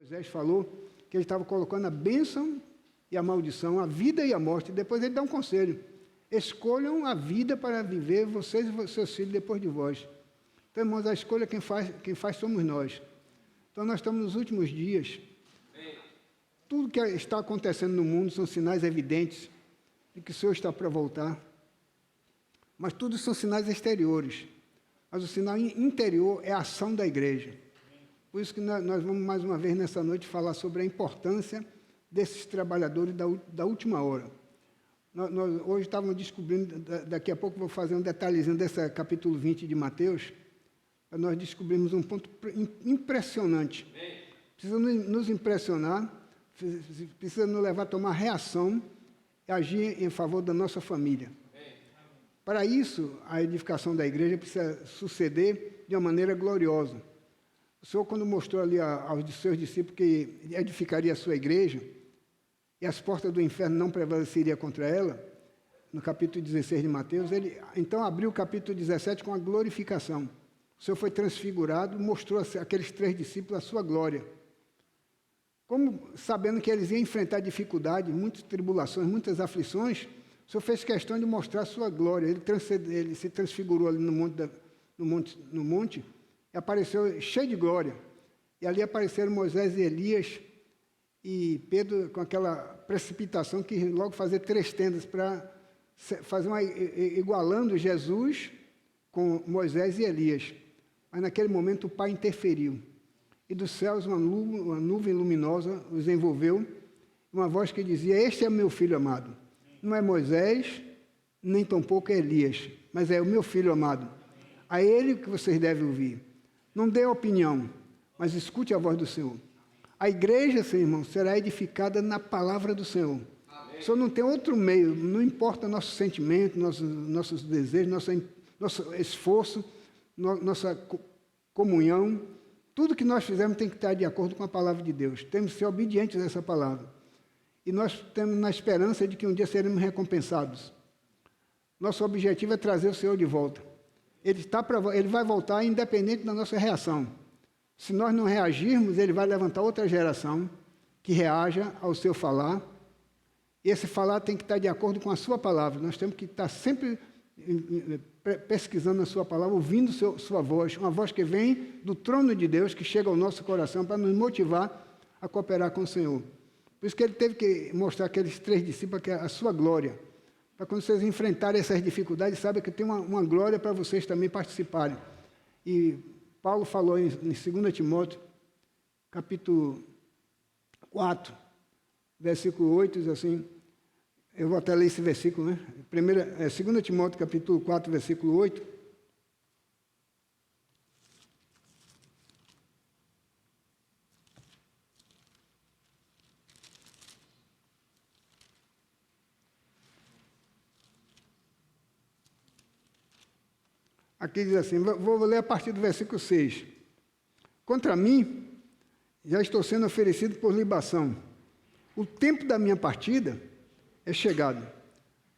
Moisés falou que ele estava colocando a bênção e a maldição, a vida e a morte. Depois ele dá um conselho: escolham a vida para viver vocês e seus filhos depois de vós. Então, irmãos, a escolha quem faz somos nós. Então, nós estamos nos últimos dias. Tudo que está acontecendo no mundo são sinais evidentes de que o Senhor está para voltar. Mas tudo são sinais exteriores. Mas o sinal interior é a ação da igreja. Por isso que nós vamos mais uma vez nessa noite falar sobre a importância desses trabalhadores da última hora. Nós hoje estávamos descobrindo, daqui a pouco vou fazer um detalhezinho desse capítulo 20 de Mateus, para nós descobrirmos um ponto impressionante. Precisa nos impressionar, precisa nos levar a tomar reação e agir em favor da nossa família. Para isso, a edificação da igreja precisa suceder de uma maneira gloriosa. O Senhor, quando mostrou ali aos seus discípulos que edificaria a sua igreja, e as portas do inferno não prevaleceriam contra ela, no capítulo 16 de Mateus, ele então abriu o capítulo 17 com a glorificação. O Senhor foi transfigurado, mostrou àqueles 3 discípulos a sua glória. Como sabendo que eles iam enfrentar dificuldade, muitas tribulações, muitas aflições, o Senhor fez questão de mostrar a sua glória. Ele se transfigurou ali no monte e apareceu cheio de glória. E ali apareceram Moisés e Elias e Pedro com aquela precipitação que logo fazia 3 tendas para fazer igualando Jesus com Moisés e Elias. Mas naquele momento o Pai interferiu. E dos céus uma nuvem luminosa os envolveu, uma voz que dizia: este é meu filho amado. Não é Moisés, nem tampouco é Elias, mas é o meu filho amado. A ele que vocês devem ouvir. Não dê opinião, mas escute a voz do Senhor. A igreja, seu irmão, será edificada na palavra do Senhor. Amém. O Senhor não tem outro meio, não importa nosso sentimento, nossos desejos, nosso esforço, nossa comunhão. Tudo que nós fizermos tem que estar de acordo com a palavra de Deus. Temos que ser obedientes a essa palavra. E nós temos na esperança de que um dia seremos recompensados. Nosso objetivo é trazer o Senhor de volta. Ele vai voltar independente da nossa reação. Se nós não reagirmos, ele vai levantar outra geração que reaja ao seu falar. E esse falar tem que estar de acordo com a sua palavra. Nós temos que estar sempre pesquisando a sua palavra, ouvindo sua voz, uma voz que vem do trono de Deus, que chega ao nosso coração para nos motivar a cooperar com o Senhor. Por isso que ele teve que mostrar aqueles 3 discípulos a sua glória. Para quando vocês enfrentarem essas dificuldades, saibam que tem uma glória para vocês também participarem. E Paulo falou em 2 Timóteo, capítulo 4, versículo 8, diz assim, eu vou até ler esse versículo, né? 2 Timóteo, capítulo 4, versículo 8. Aqui diz assim, vou ler a partir do versículo 6. Contra mim, já estou sendo oferecido por libação. O tempo da minha partida é chegado.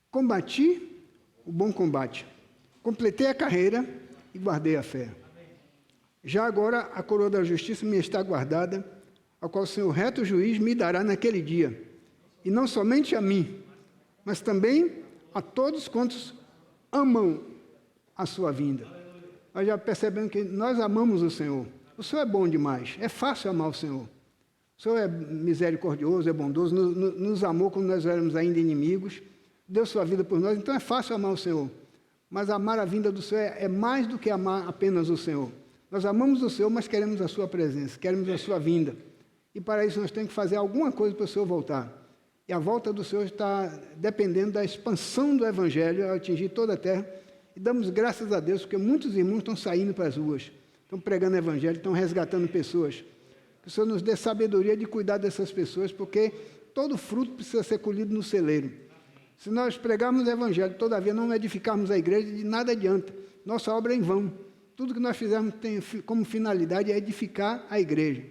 Combati o bom combate. Completei a carreira e guardei a fé. Já agora a coroa da justiça me está guardada, a qual o Senhor reto juiz me dará naquele dia. E não somente a mim, mas também a todos quantos amam a sua vinda. Nós já percebemos que nós amamos o Senhor. O Senhor é bom demais. É fácil amar o Senhor. O Senhor é misericordioso, é bondoso, nos amou quando nós éramos ainda inimigos, deu sua vida por nós, então é fácil amar o Senhor. Mas amar a vinda do Senhor é mais do que amar apenas o Senhor. Nós amamos o Senhor, mas queremos a sua presença, queremos a sua vinda. E para isso nós temos que fazer alguma coisa para o Senhor voltar. E a volta do Senhor está dependendo da expansão do Evangelho a atingir toda a terra. E damos graças a Deus, porque muitos irmãos estão saindo para as ruas, estão pregando o Evangelho, estão resgatando pessoas. Que o Senhor nos dê sabedoria de cuidar dessas pessoas, porque todo fruto precisa ser colhido no celeiro. Se nós pregarmos o Evangelho, todavia não edificarmos a igreja, de nada adianta. Nossa obra é em vão. Tudo que nós fizermos tem como finalidade é edificar a igreja.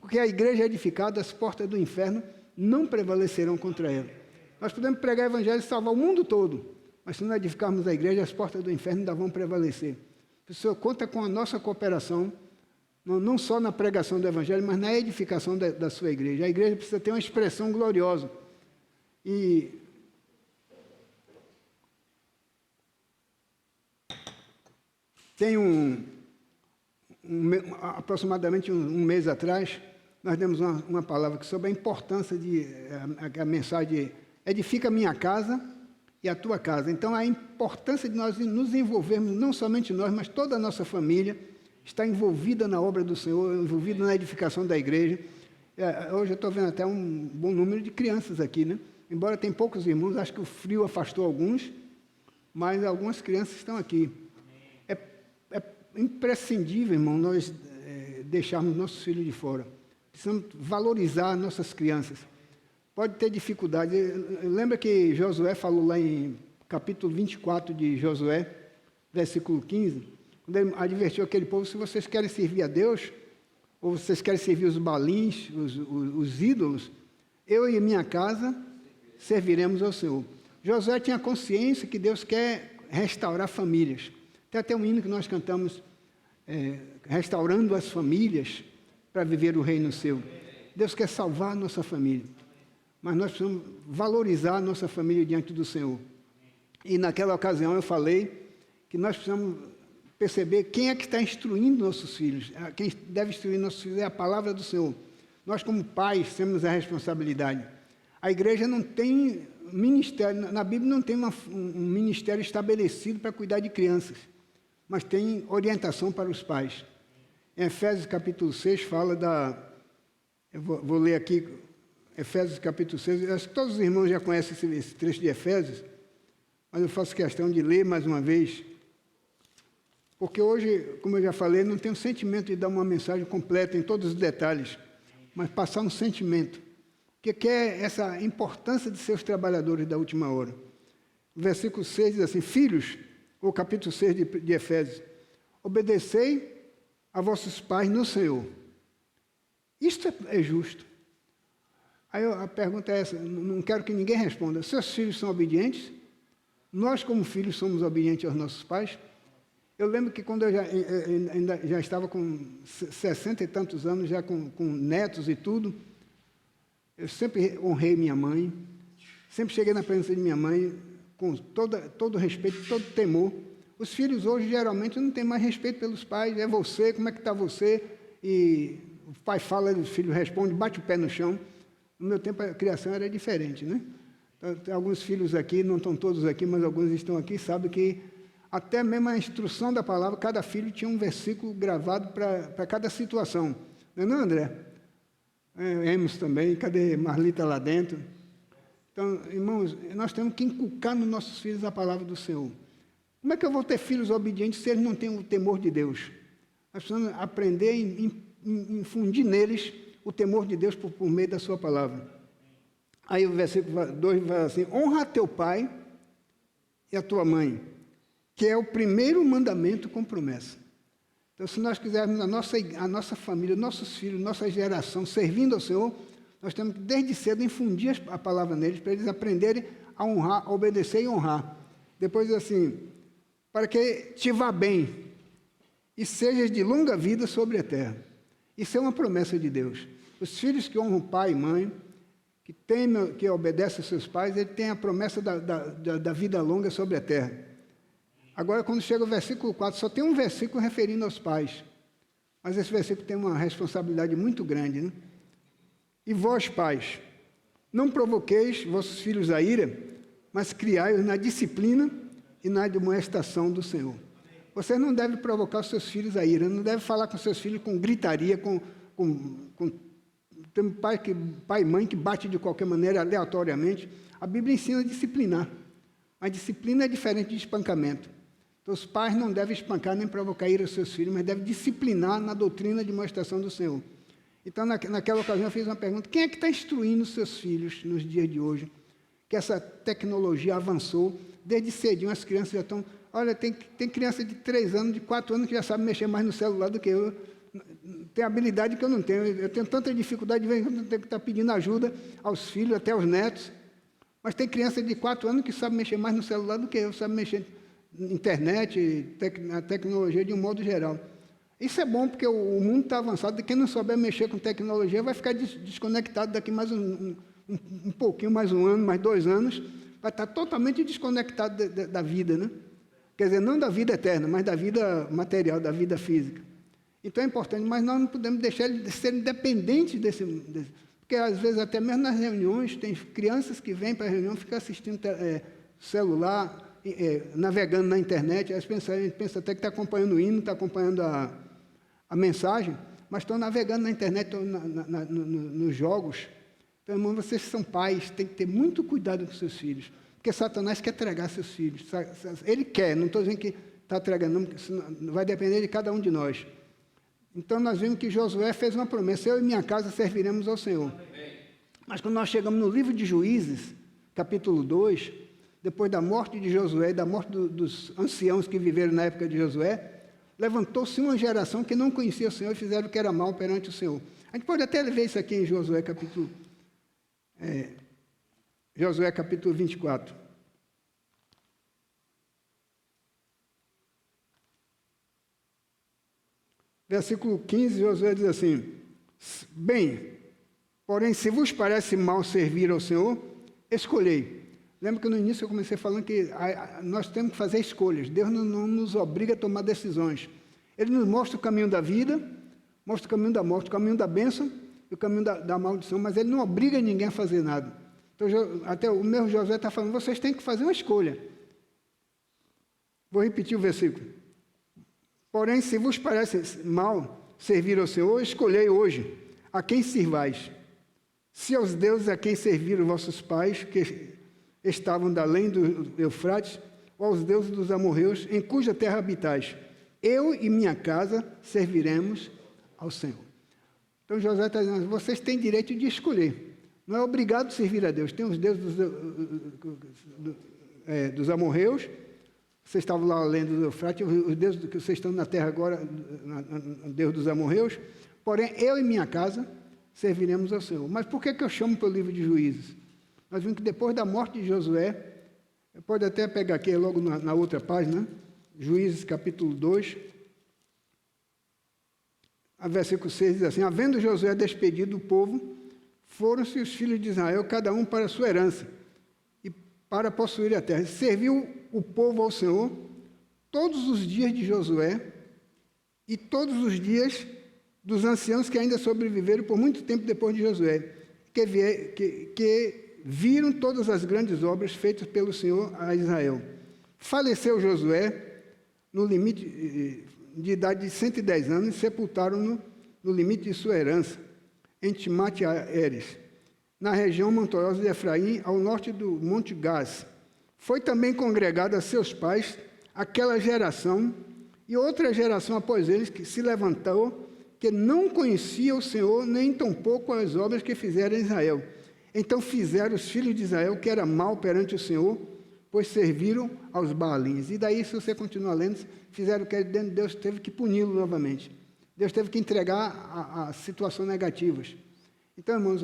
Porque a igreja é edificada, as portas do inferno não prevalecerão contra ela. Nós podemos pregar o Evangelho e salvar o mundo todo, mas se não edificarmos a igreja, as portas do inferno ainda vão prevalecer. O Senhor conta com a nossa cooperação não só na pregação do Evangelho, mas na edificação da sua igreja. A igreja precisa ter uma expressão gloriosa. E tem aproximadamente um mês atrás, nós demos uma palavra sobre a importância a mensagem edifica a minha casa e a tua casa. Então, a importância de nós nos envolvermos, não somente nós, mas toda a nossa família, está envolvida na obra do Senhor, envolvida na edificação da igreja. Hoje eu estou vendo até um bom número de crianças aqui, né? Embora tenha poucos irmãos, acho que o frio afastou alguns, mas algumas crianças estão aqui. É imprescindível, irmão, nós deixarmos nossos filhos de fora. Precisamos valorizar nossas crianças. Pode ter dificuldade. Lembra que Josué falou lá em capítulo 24 de Josué, versículo 15, quando ele advertiu aquele povo: se vocês querem servir a Deus, ou vocês querem servir os balins, os ídolos, eu e minha casa serviremos ao Senhor. Josué tinha consciência que Deus quer restaurar famílias. Tem até um hino que nós cantamos, restaurando as famílias para viver o reino seu. Deus quer salvar a nossa família, mas nós precisamos valorizar a nossa família diante do Senhor. E naquela ocasião eu falei que nós precisamos perceber quem é que está instruindo nossos filhos. Quem deve instruir nossos filhos é a palavra do Senhor. Nós, como pais, temos a responsabilidade. A igreja não tem ministério, na Bíblia não tem um ministério estabelecido para cuidar de crianças, mas tem orientação para os pais. Em Efésios capítulo 6 fala eu vou ler aqui, Efésios capítulo 6, acho que todos os irmãos já conhecem esse trecho de Efésios, mas eu faço questão de ler mais uma vez, porque hoje, como eu já falei, não tenho o sentimento de dar uma mensagem completa em todos os detalhes, mas passar um sentimento. O que é essa importância de ser os trabalhadores da última hora? O versículo 6 diz assim: filhos, o capítulo 6 de Efésios, obedecei a vossos pais no Senhor. Isto é justo. Aí a pergunta é essa, não quero que ninguém responda. Seus filhos são obedientes? Nós, como filhos, somos obedientes aos nossos pais? Eu lembro que quando eu ainda já estava com 60 e tantos anos, já com netos e tudo, eu sempre honrei minha mãe, sempre cheguei na presença de minha mãe com todo respeito, todo temor. Os filhos hoje, geralmente, não têm mais respeito pelos pais. É você, como é que está você? E o pai fala, o filho responde, bate o pé no chão. No meu tempo, a criação era diferente, né? Tem alguns filhos aqui, não estão todos aqui, mas alguns estão aqui, sabem que até mesmo a instrução da palavra, cada filho tinha um versículo gravado para cada situação. Não é não, André? Emos também, cadê Marlita lá dentro? Então, irmãos, nós temos que inculcar nos nossos filhos a palavra do Senhor. Como é que eu vou ter filhos obedientes se eles não têm o temor de Deus? Nós precisamos aprender a infundir neles o temor de Deus por meio da sua palavra. Aí o versículo 2 vai assim: honra teu pai e a tua mãe, que é o primeiro mandamento com promessa. Então, se nós quisermos a nossa família, nossos filhos, nossa geração servindo ao Senhor, nós temos que, desde cedo, infundir a palavra neles, para eles aprenderem a honrar, a obedecer e honrar. Depois diz assim: para que te vá bem e sejas de longa vida sobre a terra. Isso é uma promessa de Deus. Os filhos que honram pai e mãe, que obedecem aos seus pais, eles têm a promessa da vida longa sobre a terra. Agora, quando chega o versículo 4, só tem um versículo referindo aos pais. Mas esse versículo tem uma responsabilidade muito grande, né? E vós, pais, não provoqueis vossos filhos a ira, mas criai-os na disciplina e na admoestação do Senhor. Você não deve provocar os seus filhos a ira, não deve falar com seus filhos com gritaria, tem pai e mãe que bate de qualquer maneira, aleatoriamente. A Bíblia ensina a disciplinar. Mas disciplina é diferente de espancamento. Então, os pais não devem espancar nem provocar ira aos seus filhos, mas devem disciplinar na doutrina de demonstração do Senhor. Então, naquela ocasião, eu fiz uma pergunta: quem é que está instruindo os seus filhos nos dias de hoje? Que essa tecnologia avançou, desde cedinho as crianças já estão... Olha, tem criança de 3 anos, de 4 anos, que já sabe mexer mais no celular do que eu. Tem habilidade que eu não tenho. Eu tenho tanta dificuldade, de vez em quando eu tenho que estar pedindo ajuda aos filhos, até aos netos. Mas tem criança de 4 anos que sabe mexer mais no celular do que eu, sabe mexer na internet, na tecnologia de um modo geral. Isso é bom, porque o mundo está avançado, e quem não souber mexer com tecnologia vai ficar desconectado daqui mais um pouquinho, mais um ano, mais 2 anos, vai estar totalmente desconectado da vida, né? Quer dizer, não da vida eterna, mas da vida material, da vida física. Então é importante, mas nós não podemos deixar ele de ser independente desse. Porque às vezes, até mesmo nas reuniões, tem crianças que vêm para a reunião, ficam assistindo celular, navegando na internet, a gente pensa até que está acompanhando o hino, está acompanhando a mensagem, mas estão navegando na internet, estão nos jogos. Então, irmão, vocês são pais, têm que ter muito cuidado com seus filhos, porque Satanás quer tragar seus filhos. Ele quer, não estou dizendo que está tragando, não, porque vai depender de cada um de nós. Então, nós vimos que Josué fez uma promessa: eu e minha casa serviremos ao Senhor. Mas quando nós chegamos no livro de Juízes, capítulo 2, depois da morte de Josué, da morte dos anciãos que viveram na época de Josué, levantou-se uma geração que não conhecia o Senhor e fizeram o que era mal perante o Senhor. A gente pode até ver isso aqui em Josué capítulo 24. Versículo 15, Josué diz assim: bem, porém, se vos parece mal servir ao Senhor, escolhei. Lembra que no início eu comecei falando que nós temos que fazer escolhas. Deus não nos obriga a tomar decisões. Ele nos mostra o caminho da vida, mostra o caminho da morte, o caminho da bênção e o caminho da maldição, mas ele não obriga ninguém a fazer nada. Então, até o meu Josué está falando, vocês têm que fazer uma escolha. Vou repetir o versículo. Porém, se vos parece mal servir ao Senhor, escolhei hoje a quem sirvais. Se aos deuses a quem serviram vossos pais, que estavam da além do Eufrates, ou aos deuses dos amorreus, em cuja terra habitais. Eu e minha casa serviremos ao Senhor. Então, Josué está dizendo, vocês têm direito de escolher. Não é obrigado a servir a Deus. Tem os deuses dos amorreus, vocês estavam lá além do Eufrates, os deuses que vocês estão na terra agora, o Deus dos amorreus. Porém, eu e minha casa serviremos ao Senhor. Mas por que eu chamo para o livro de Juízes? Nós vimos que depois da morte de Josué, pode até pegar aqui logo na outra página, Juízes capítulo 2, a versículo 6 diz assim: havendo Josué despedido o povo, foram-se os filhos de Israel, cada um para a sua herança, e para possuir a terra. Serviu o povo ao Senhor todos os dias de Josué e todos os dias dos anciãos que ainda sobreviveram por muito tempo depois de Josué, que viram todas as grandes obras feitas pelo Senhor a Israel. Faleceu Josué no limite de idade de 110 anos e sepultaram-no no limite de sua herança, em Timate-Heres, na região montanhosa de Efraim, ao norte do Monte Gás. Foi também congregado a seus pais aquela geração e outra geração após eles que se levantou, que não conhecia o Senhor, nem tampouco as obras que fizeram em Israel. Então fizeram os filhos de Israel que era mal perante o Senhor, pois serviram aos Baalins. E daí, se você continuar lendo, fizeram o que Deus teve que puni-lo novamente. Deus teve que entregar a situações negativas. Então, irmãos,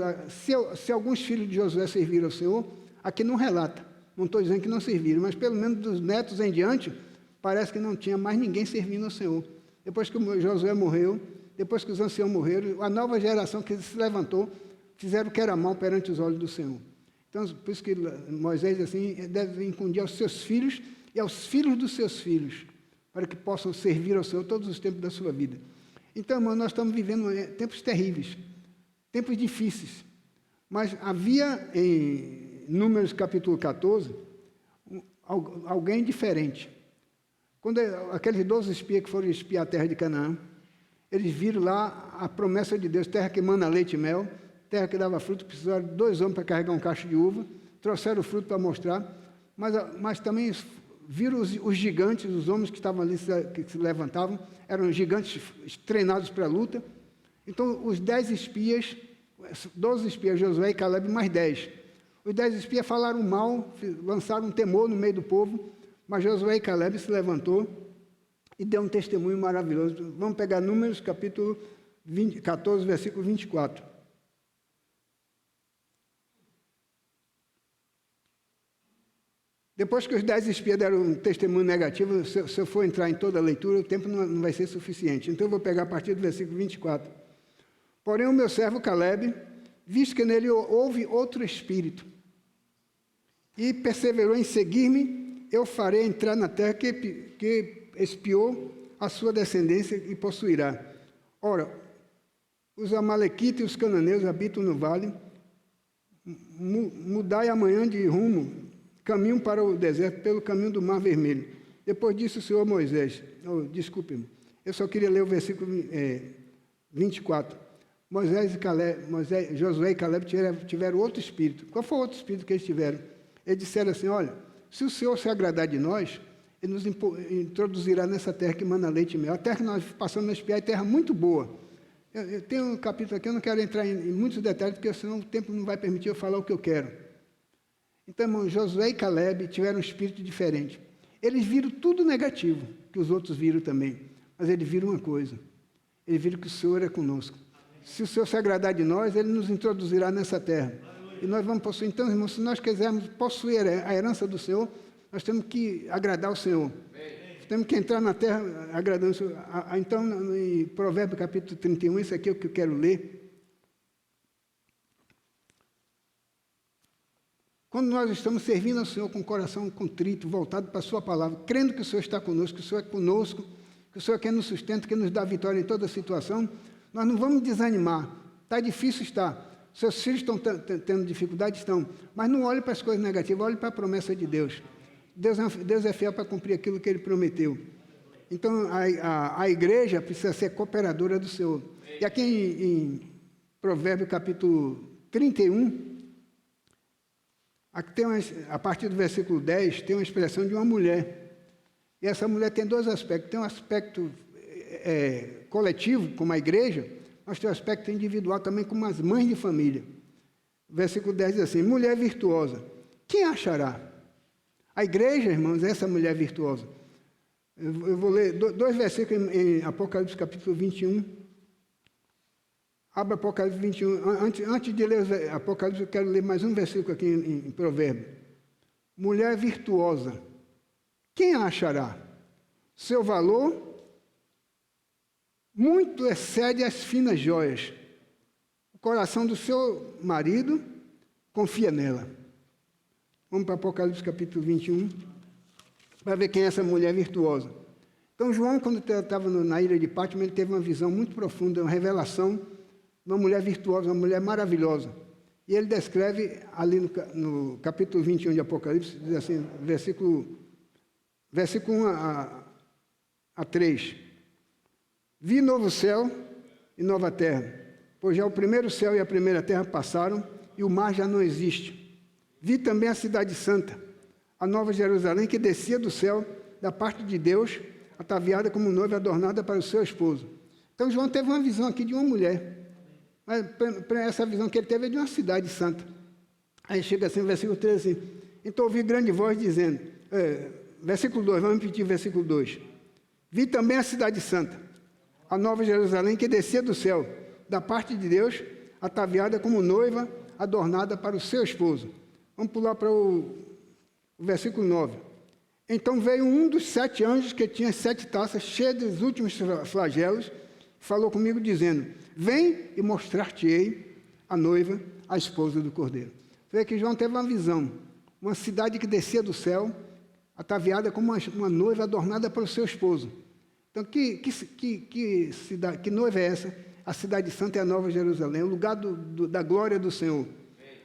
se alguns filhos de Josué serviram ao Senhor, aqui não relata. Não estou dizendo que não serviram, mas pelo menos dos netos em diante, parece que não tinha mais ninguém servindo ao Senhor. Depois que Josué morreu, depois que os anciãos morreram, a nova geração que se levantou, fizeram o que era mal perante os olhos do Senhor. Então, por isso que Moisés, assim, deve incudir aos seus filhos e aos filhos dos seus filhos, para que possam servir ao Senhor todos os tempos da sua vida. Então, irmão, nós estamos vivendo tempos terríveis, tempos difíceis. Mas havia em Números capítulo 14, alguém diferente. Quando aqueles 12 espias que foram espiar a terra de Canaã, eles viram lá a promessa de Deus, terra que mana leite e mel, terra que dava fruto, precisaram de 2 homens para carregar um cacho de uva, trouxeram o fruto para mostrar, mas também viram os gigantes, os homens que estavam ali, que se levantavam, eram gigantes treinados para a luta. Então, os 10 espias, 12 espias, Josué e Caleb, mais 10. Os 10 espias falaram mal, lançaram um temor no meio do povo, mas Josué e Caleb se levantou e deu um testemunho maravilhoso. Vamos pegar Números, capítulo 14, versículo 24. Depois que os 10 espias deram um testemunho negativo, se eu for entrar em toda a leitura, o tempo não vai ser suficiente. Então, eu vou pegar a partir do versículo 24. Porém, o meu servo Caleb, visto que nele houve outro espírito, e perseverou em seguir-me, eu farei entrar na terra que espiou a sua descendência e possuirá. Ora, os amalequitas e os cananeus habitam no vale, mudai amanhã de rumo, caminho para o deserto pelo caminho do Mar Vermelho. Depois disse o Senhor Moisés, desculpe-me, eu só queria ler o versículo 24. Josué e Caleb tiveram outro espírito. Qual foi o outro espírito que eles tiveram? Eles disseram assim, olha, se o Senhor se agradar de nós, Ele nos introduzirá nessa terra que manda leite e mel. A terra que nós passamos a espiar é terra muito boa. Eu tenho um capítulo aqui, eu não quero entrar em muitos detalhes, porque senão o tempo não vai permitir eu falar o que eu quero. Então, irmão, Josué e Caleb tiveram um espírito diferente. Eles viram tudo negativo, que os outros viram também. Mas eles viram uma coisa. Eles viram que o Senhor é conosco. Se o Senhor se agradar de nós, Ele nos introduzirá nessa terra. E nós vamos possuir. Então, irmão, se nós quisermos possuir a herança do Senhor, nós temos que agradar o Senhor. Temos que entrar na terra agradando o Senhor. Então, em Provérbios capítulo 31, isso aqui é o que eu quero ler. Quando nós estamos servindo ao Senhor com o coração contrito, voltado para a sua palavra, crendo que o Senhor está conosco, que o Senhor é conosco, que o Senhor é quem nos sustenta, que nos dá vitória em toda situação, nós não vamos desanimar. Está difícil, está. Seus filhos estão tendo dificuldade? Estão. Mas não olhe para as coisas negativas, olhe para a promessa de Deus. Deus é fiel para cumprir aquilo que Ele prometeu. Então, a igreja precisa ser cooperadora do Senhor. E aqui em Provérbios capítulo 31, aqui tem a partir do versículo 10, tem uma expressão de uma mulher. E essa mulher tem dois aspectos. Tem um aspecto coletivo, como a igreja, mas tem um aspecto individual também, como as mães de família. O versículo 10 diz assim, mulher virtuosa, quem achará? A igreja, irmãos, é essa mulher virtuosa. Eu vou ler dois versículos em Apocalipse capítulo 21. Abra Apocalipse 21. Antes de ler Apocalipse, eu quero ler mais um versículo aqui em Provérbio. Mulher virtuosa, quem a achará? Seu valor muito excede as finas joias. O coração do seu marido confia nela. Vamos para Apocalipse capítulo 21, para ver quem é essa mulher virtuosa. Então, João, quando estava na ilha de Pátimo, ele teve uma visão muito profunda, uma revelação, uma mulher virtuosa, uma mulher maravilhosa. E ele descreve ali no capítulo 21 de Apocalipse, diz assim, versículo 1 a 3. Vi novo céu e nova terra, pois já o primeiro céu e a primeira terra passaram, e o mar já não existe. Vi também a cidade santa, a nova Jerusalém, que descia do céu, da parte de Deus, ataviada como noiva adornada para o seu esposo. Então, João teve uma visão aqui de uma mulher. Mas essa visão que ele teve é de uma cidade santa. Aí chega assim, no versículo 13, assim, então ouvi grande voz dizendo, versículo 2, vamos repetir o versículo 2. Vi também a cidade santa, a nova Jerusalém, que descia do céu, da parte de Deus, ataviada como noiva, adornada para o seu esposo. Vamos pular para o versículo 9. Então veio um dos 7 anjos que tinha 7 taças cheias dos últimos flagelos, falou comigo dizendo, vem e mostrar-te-ei a noiva, a esposa do Cordeiro. Você vê que João teve uma visão, uma cidade que descia do céu, ataviada como uma noiva adornada para o seu esposo. Então, que noiva é essa? A cidade santa é a Nova Jerusalém, o lugar da glória do Senhor.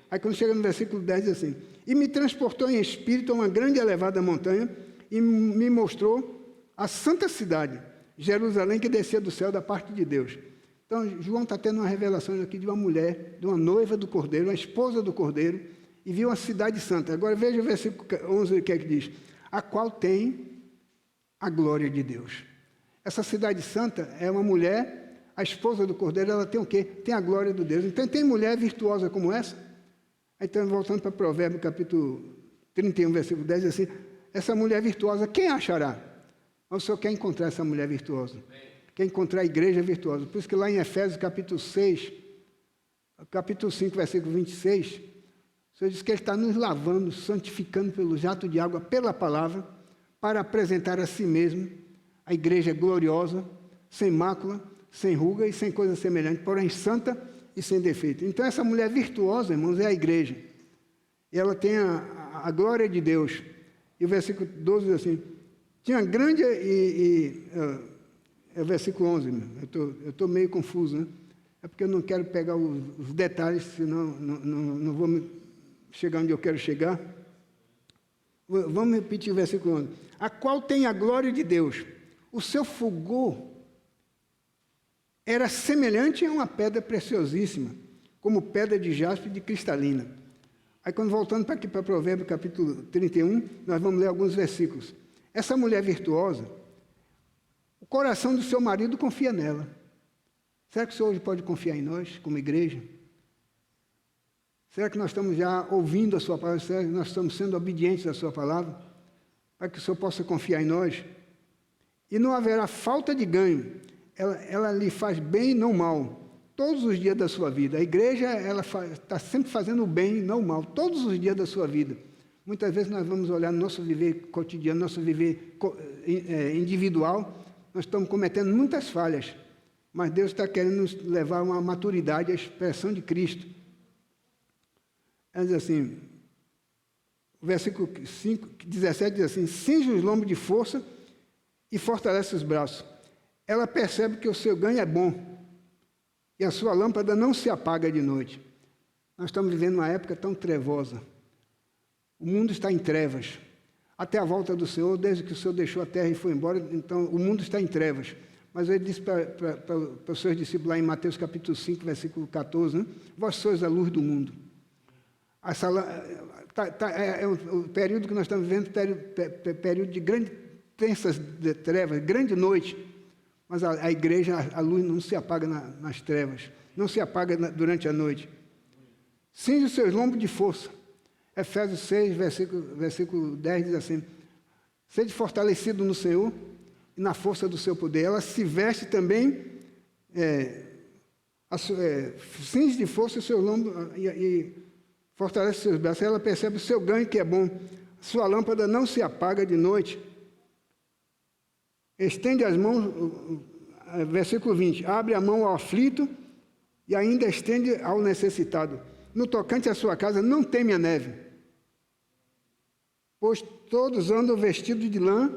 Aí quando chega no versículo 10 diz assim, e me transportou em espírito a uma grande e elevada montanha, e me mostrou a santa cidade, Jerusalém, que descia do céu da parte de Deus. Então, João está tendo uma revelação aqui de uma mulher, de uma noiva do Cordeiro, uma esposa do Cordeiro, e viu uma cidade santa. Agora veja o versículo 11, que é que diz, a qual tem a glória de Deus. Essa cidade santa é uma mulher, a esposa do Cordeiro, ela tem o quê? Tem a glória de Deus. Então, tem mulher virtuosa como essa? Então, voltando para Provérbios, capítulo 31, versículo 10, diz assim, essa mulher virtuosa, quem achará? O Senhor quer encontrar essa mulher virtuosa. Quer encontrar a igreja virtuosa. Por isso que lá em Efésios, capítulo 6, capítulo 5, versículo 26, Senhor diz que Ele está nos lavando, santificando pelo jato de água, pela palavra, para apresentar a si mesmo a igreja gloriosa, sem mácula, sem ruga e sem coisa semelhante, porém santa e sem defeito. Então, essa mulher virtuosa, irmãos, é a igreja. E ela tem a glória de Deus. E o versículo 12 diz assim, tinha grande é o versículo 11, eu estou meio confuso, né? É porque eu não quero pegar os detalhes, senão não vou chegar onde eu quero chegar. Vamos repetir o versículo 11. A qual tem a glória de Deus. O seu fulgor era semelhante a uma pedra preciosíssima, como pedra de jaspe de cristalina. Aí, quando voltando para aqui para Provérbios, capítulo 31, nós vamos ler alguns versículos. Essa mulher virtuosa, o coração do seu marido confia nela. Será que o Senhor hoje pode confiar em nós, como igreja? Será que nós estamos já ouvindo a sua palavra? Será que nós estamos sendo obedientes à sua palavra? Para que o Senhor possa confiar em nós? E não haverá falta de ganho. Ela lhe faz bem e não mal, todos os dias da sua vida. A igreja está sempre fazendo o bem e não o mal, todos os dias da sua vida. Muitas vezes nós vamos olhar no nosso viver cotidiano, nosso viver individual, nós estamos cometendo muitas falhas, mas Deus está querendo nos levar a uma maturidade, a expressão de Cristo. Ela diz assim, o versículo 17 diz assim, cinge os lombos de força e fortalece os braços. Ela percebe que o seu ganho é bom e a sua lâmpada não se apaga de noite. Nós estamos vivendo uma época tão trevosa. O mundo está em trevas. Até a volta do Senhor, desde que o Senhor deixou a terra e foi embora, então o mundo está em trevas. Mas ele disse para os seus discípulos lá em Mateus capítulo 5, versículo 14, né? Vós sois a luz do mundo. O período que nós estamos vivendo, período de grandes tensas de trevas, grande noite. Mas a igreja, a luz não se apaga nas trevas, não se apaga durante a noite. Cinge os seus lombos de força. Efésios 6, versículo 10 diz assim, sede fortalecido no Senhor e na força do seu poder. Ela se veste também, cinge de força os seus lombos e fortalece os seus braços. Ela percebe o seu ganho que é bom. Sua lâmpada não se apaga de noite. Estende as mãos, versículo 20, abre a mão ao aflito e ainda estende ao necessitado. No tocante à sua casa, não teme a neve, pois todos andam vestidos de lã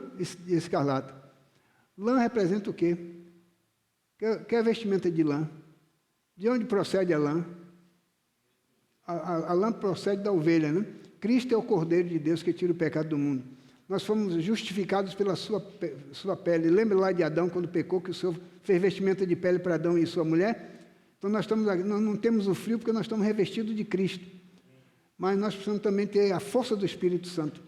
e escarlata. Lã representa o quê? Que é a vestimenta de lã? De onde procede a lã? A lã procede da ovelha, né? Cristo é o Cordeiro de Deus que tira o pecado do mundo. Nós fomos justificados pela sua pele. Lembra lá de Adão, quando pecou, que o Senhor fez vestimenta de pele para Adão e sua mulher? Então nós não temos o frio porque nós estamos revestidos de Cristo. Mas nós precisamos também ter a força do Espírito Santo.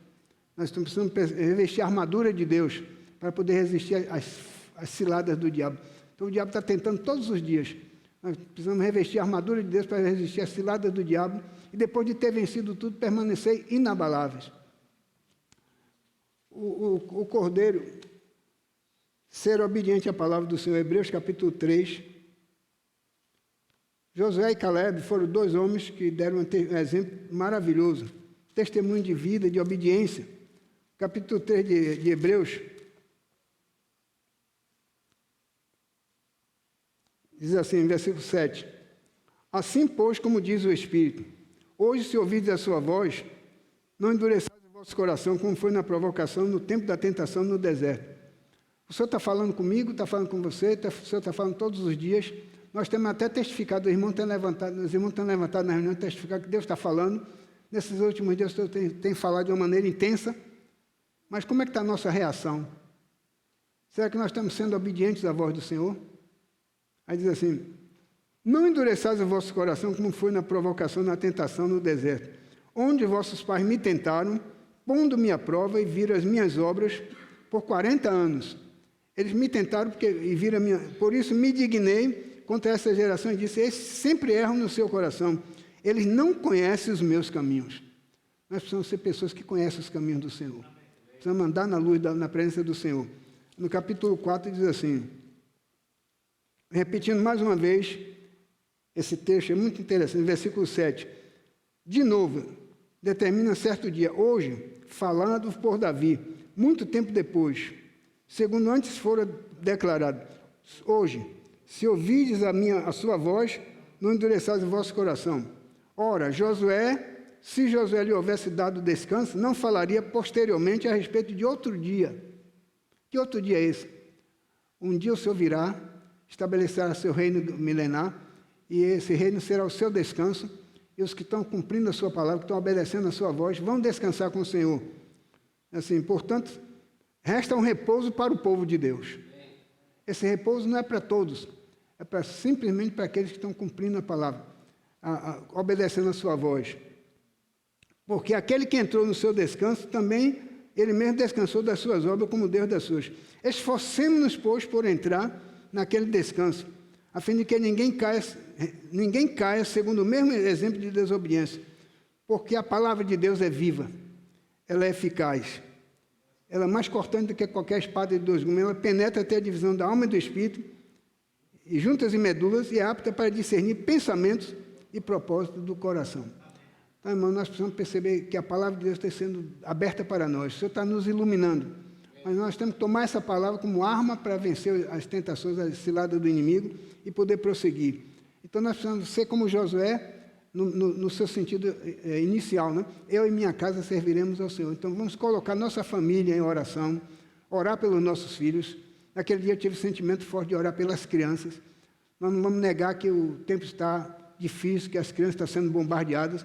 Nós precisamos revestir a armadura de Deus para poder resistir às ciladas do diabo. Então o diabo está tentando todos os dias. Nós precisamos revestir a armadura de Deus para resistir às ciladas do diabo e depois de ter vencido tudo, permanecer inabaláveis. O Cordeiro, ser obediente à palavra do Senhor. Hebreus capítulo 3. Josué e Caleb foram dois homens que deram um exemplo maravilhoso. Testemunho de vida, de obediência. Capítulo 3 de Hebreus. Diz assim, versículo 7. Assim, pois, como diz o Espírito, hoje, se ouvides a sua voz, não endureçais o vosso coração, como foi na provocação, no tempo da tentação no deserto. O Senhor está falando comigo, está falando com você, o Senhor está falando todos os dias. Nós temos até testificado, os irmãos têm levantado na reunião, testificado que Deus está falando. Nesses últimos dias, o Senhor tem falado de uma maneira intensa. Mas como é que está a nossa reação? Será que nós estamos sendo obedientes à voz do Senhor? Aí diz assim, não endureçais o vosso coração, como foi na provocação, na tentação no deserto, onde vossos pais me tentaram, pondo-me à prova e viram as minhas obras por 40 anos. Eles me tentaram e viram por isso me dignei contra essa geração e disse, esses sempre erram no seu coração, eles não conhecem os meus caminhos. Nós precisamos ser pessoas que conhecem os caminhos do Senhor. Precisamos andar na luz, na presença do Senhor. No capítulo 4 diz assim, repetindo mais uma vez, esse texto é muito interessante, versículo 7. De novo, determina certo dia, hoje, falando por Davi, muito tempo depois, segundo antes fora declarado, hoje, se ouvides a sua voz, não endureçais o vosso coração. Ora, se Josué lhe houvesse dado descanso, não falaria posteriormente a respeito de outro dia. Que outro dia é esse? Um dia o Senhor virá, estabelecerá seu reino milenar, e esse reino será o seu descanso, e os que estão cumprindo a sua palavra, que estão obedecendo a sua voz, vão descansar com o Senhor. Assim, portanto, resta um repouso para o povo de Deus. Esse repouso não é para todos, é simplesmente para aqueles que estão cumprindo a palavra, obedecendo a sua voz. Porque aquele que entrou no seu descanso, também ele mesmo descansou das suas obras como Deus das suas. Esforcemos-nos, pois, por entrar naquele descanso, a fim de que ninguém caia segundo o mesmo exemplo de desobediência. Porque a palavra de Deus é viva, ela é eficaz, ela é mais cortante do que qualquer espada de dois gumes, ela penetra até a divisão da alma e do espírito, e juntas e medulas, e é apta para discernir pensamentos e propósitos do coração. Então, irmão, nós precisamos perceber que a palavra de Deus está sendo aberta para nós, o Senhor está nos iluminando, mas nós temos que tomar essa palavra como arma para vencer as tentações, as ciladas do inimigo e poder prosseguir. Então, nós precisamos ser como Josué, no seu sentido inicial, né? Eu e minha casa serviremos ao Senhor. Então, vamos colocar nossa família em oração, orar pelos nossos filhos. Naquele dia eu tive sentimento forte de orar pelas crianças. Nós não vamos negar que o tempo está difícil, que as crianças estão sendo bombardeadas,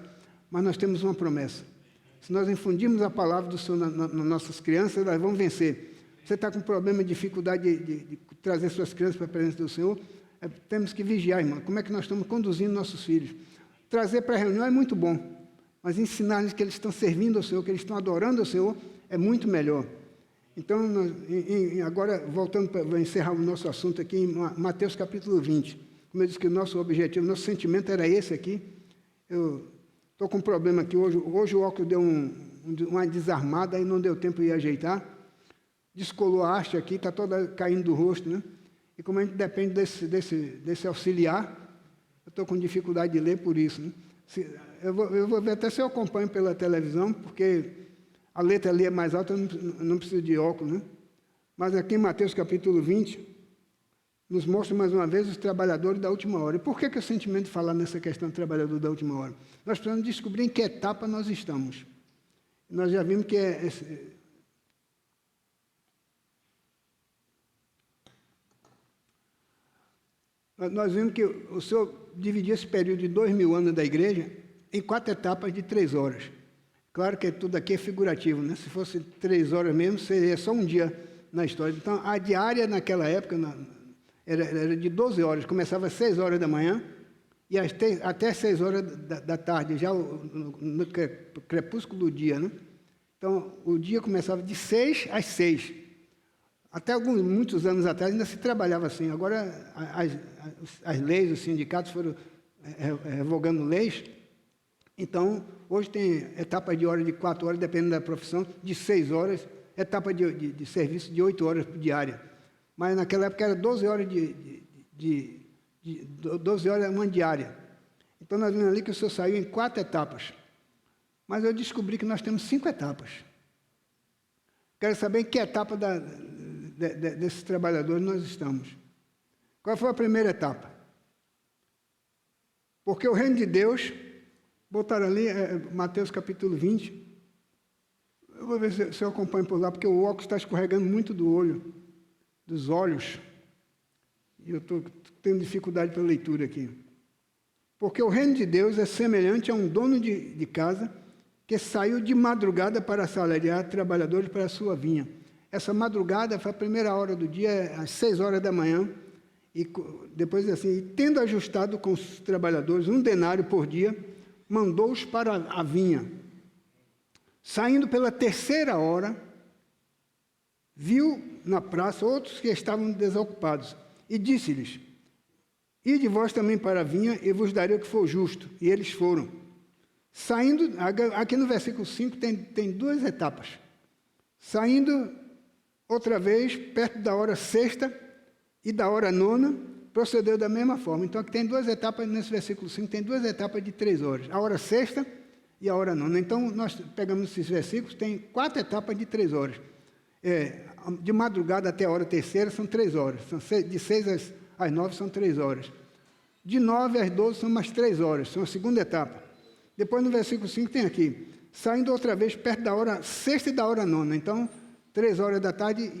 mas nós temos uma promessa. Se nós infundirmos a palavra do Senhor nas nossas crianças, elas vão vencer. Você está com problema, dificuldade de trazer suas crianças para a presença do Senhor? Temos que vigiar, irmão. Como é que nós estamos conduzindo nossos filhos? Trazer para a reunião é muito bom, mas ensinar-lhes que eles estão servindo ao Senhor, que eles estão adorando ao Senhor, é muito melhor. Então, agora, voltando para encerrar o nosso assunto aqui, em Mateus capítulo 20. Como eu disse que o nosso objetivo, nosso sentimento era esse aqui. Eu estou com um problema aqui hoje. Hoje o óculos deu uma desarmada, aí não deu tempo de ajeitar. Descolou a haste aqui, está toda caindo do rosto, né? E como a gente depende desse auxiliar, eu estou com dificuldade de ler por isso, né? Eu vou ver até se eu acompanho pela televisão, porque a letra ali é mais alta, eu não preciso de óculos, né? Mas aqui em Mateus capítulo 20, nos mostra mais uma vez os trabalhadores da última hora. E por que o sentimento de falar nessa questão do trabalhador da última hora? Nós precisamos descobrir em que etapa nós estamos. Nós já vimos que nós vimos que o Senhor dividia esse período de 2000 anos da igreja em 4 etapas de 3 horas. Claro que tudo aqui é figurativo, né? Se fosse 3 horas mesmo, seria só um dia na história. Então, a diária naquela época era de 12 horas, começava às 6 horas da manhã e até 6 horas da tarde, já no crepúsculo do dia, né? Então, o dia começava de 6 às 6. Até muitos anos atrás ainda se trabalhava assim. Agora as leis, os sindicatos foram revogando leis. Então, hoje tem etapa de hora de 4 horas, dependendo da profissão, de 6 horas, etapa de serviço de 8 horas diária. Mas naquela época era 12 horas 12 horas uma diária. Então nós vimos ali que o Senhor saiu em 4 etapas. Mas eu descobri que nós temos 5 etapas. Quero saber em que etapa desses trabalhadores nós estamos. Qual foi a primeira etapa? Porque o reino de Deus, botaram ali, Mateus capítulo 20. Eu vou ver se eu acompanho por lá, porque o óculos está escorregando muito dos olhos. E eu estou tendo dificuldade pela leitura aqui. Porque o reino de Deus é semelhante a um dono de casa que saiu de madrugada para assalariar trabalhadores para a sua vinha. Essa madrugada foi a primeira hora do dia, às 6 horas da manhã, e depois assim, tendo ajustado com os trabalhadores 1 denário por dia, mandou-os para a vinha. Saindo pela 3ª hora, viu na praça outros que estavam desocupados, e disse-lhes: ide vós também para a vinha, e vos darei o que for justo. E eles foram. Saindo, aqui no versículo 5 tem 2 etapas. Saindo outra vez, perto da hora 6ª e da hora 9ª, procedeu da mesma forma. Então, aqui tem 2 etapas, nesse versículo 5, tem 2 etapas de 3 horas. A hora 6ª e a hora nona. Então, nós pegamos esses versículos, tem 4 etapas de 3 horas. De madrugada até a hora terceira são 3 horas. De 6 às 9 são 3 horas. De 9 às 12 são mais 3 horas, são a segunda etapa. Depois, no versículo 5, tem aqui, saindo outra vez perto da hora sexta e da hora nona. Então, 3 horas da tarde,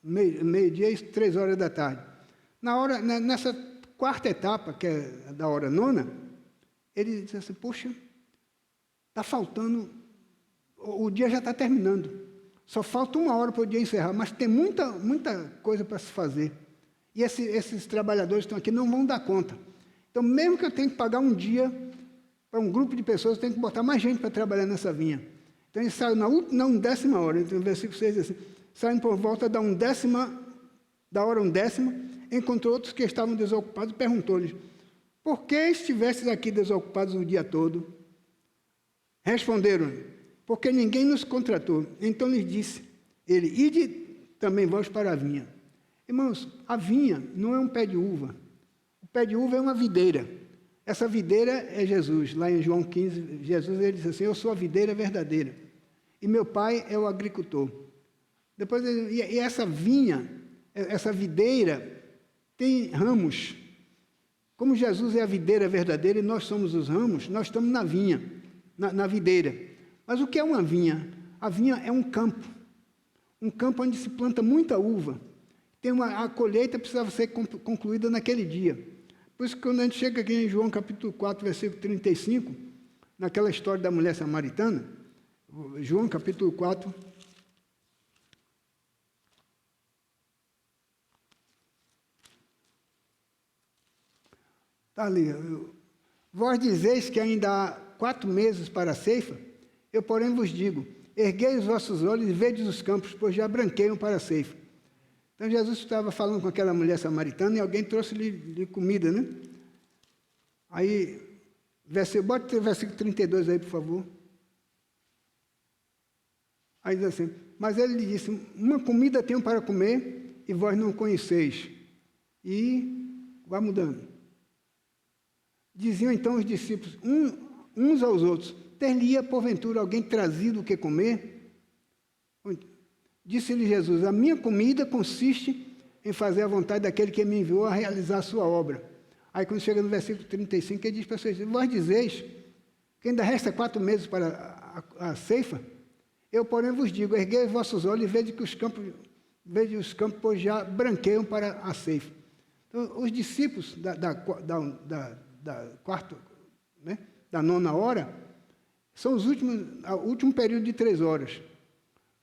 meio-dia e 3 horas da tarde. Nessa quarta etapa, que é da hora nona, ele diz assim, poxa, está faltando, o dia já está terminando. Só falta 1 hora para o dia encerrar, mas tem muita coisa para se fazer. E esses trabalhadores que estão aqui não vão dar conta. Então, mesmo que eu tenha que pagar um dia para um grupo de pessoas, eu tenho que botar mais gente para trabalhar nessa vinha. Então, ele saiu na 11ª hora, então, no versículo 6 diz assim, saindo por volta da hora 11ª, encontrou outros que estavam desocupados e perguntou-lhes, por que estivestes aqui desocupados o dia todo? Responderam, porque ninguém nos contratou. Então lhes disse ele, ide também vós para a vinha. Irmãos, a vinha não é um pé de uva. O pé de uva é uma videira. Essa videira é Jesus. Lá em João 15, Jesus ele diz assim, eu sou a videira verdadeira. E meu pai é o agricultor. Depois, e essa vinha, essa videira, tem ramos. Como Jesus é a videira verdadeira e nós somos os ramos, nós estamos na vinha, na videira. Mas o que é uma vinha? A vinha é um campo onde se planta muita uva. A colheita precisava ser concluída naquele dia. Por isso que quando a gente chega aqui em João capítulo 4, versículo 35, naquela história da mulher samaritana, João capítulo 4, está ali, vós dizeis que ainda há 4 meses para a ceifa, eu porém vos digo, erguei os vossos olhos e vedes os campos, pois já branqueiam para a ceifa. Então, Jesus estava falando com aquela mulher samaritana e alguém trouxe-lhe comida, né? Aí, bota o versículo 32 aí, por favor. Aí diz assim, mas ele lhe disse, uma comida tenho para comer e vós não conheceis. E vai mudando. Diziam então os discípulos, uns aos outros, ter-lhe-ia porventura alguém trazido o que comer? Disse-lhe Jesus, a minha comida consiste em fazer a vontade daquele que me enviou a realizar a sua obra. Aí quando chega no versículo 35, ele diz para vocês, vós dizeis que ainda resta 4 meses para a ceifa? Eu, porém, vos digo, erguei os vossos olhos e vede os campos, pois já branqueiam para a ceifa. Então, os discípulos da 9ª hora, são o último período de 3 horas.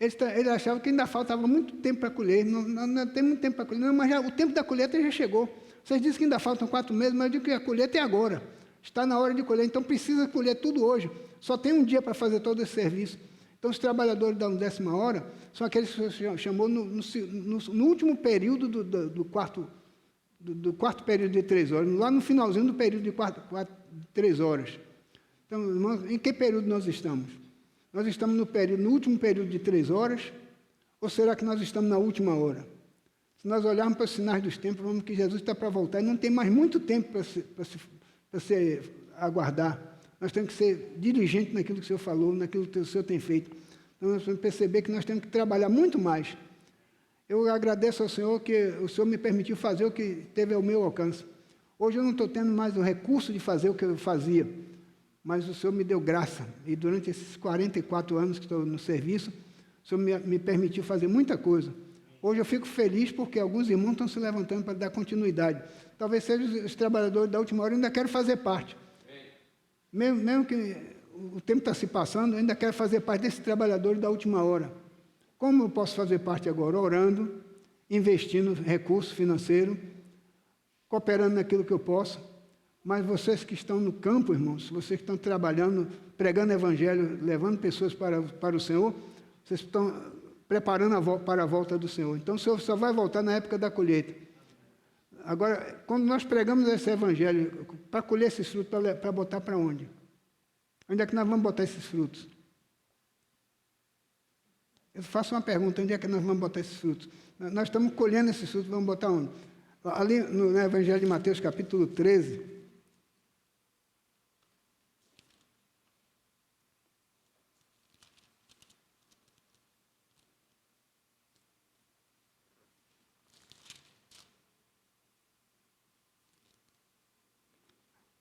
Eles achavam que ainda faltava muito tempo para colher. Não tem muito tempo para colher. Não, mas o tempo da colheita já chegou. Vocês dizem que ainda faltam 4 meses, mas eu digo que a colheita é agora. Está na hora de colher, então precisa colher tudo hoje. Só tem um dia para fazer todo esse serviço. Então, os trabalhadores da 10ª hora são aqueles que você chamou no último período do quarto período de 3 horas, lá no finalzinho do período de 3 horas. Então, irmãos, em que período nós estamos? Nós estamos no último período de 3 horas, ou será que nós estamos na última hora? Se nós olharmos para os sinais dos tempos, vamos que Jesus está para voltar e não tem mais muito tempo para se aguardar. Nós temos que ser diligentes naquilo que o Senhor falou, naquilo que o Senhor tem feito. Então, nós temos que perceber que nós temos que trabalhar muito mais. Eu agradeço ao Senhor que o Senhor me permitiu fazer o que teve ao meu alcance. Hoje eu não estou tendo mais o recurso de fazer o que eu fazia, mas o Senhor me deu graça. E durante esses 44 anos que estou no serviço, o Senhor me permitiu fazer muita coisa. Hoje eu fico feliz porque alguns irmãos estão se levantando para dar continuidade. Talvez sejam os trabalhadores da última hora, eu ainda quero fazer parte. Mesmo que o tempo está se passando, eu ainda quero fazer parte desses trabalhadores da última hora. Como eu posso fazer parte agora? Orando, investindo recurso financeiro, cooperando naquilo que eu posso. Mas vocês que estão no campo, irmãos, vocês que estão trabalhando, pregando o evangelho, levando pessoas para o Senhor, vocês estão preparando para a volta do Senhor. Então, o Senhor só vai voltar na época da colheita. Agora, quando nós pregamos esse evangelho, para colher esses frutos, para botar para onde? Onde é que nós vamos botar esses frutos? Eu faço uma pergunta, onde é que nós vamos botar esses frutos? Nós estamos colhendo esses frutos, vamos botar onde? Ali no Evangelho de Mateus, capítulo 13,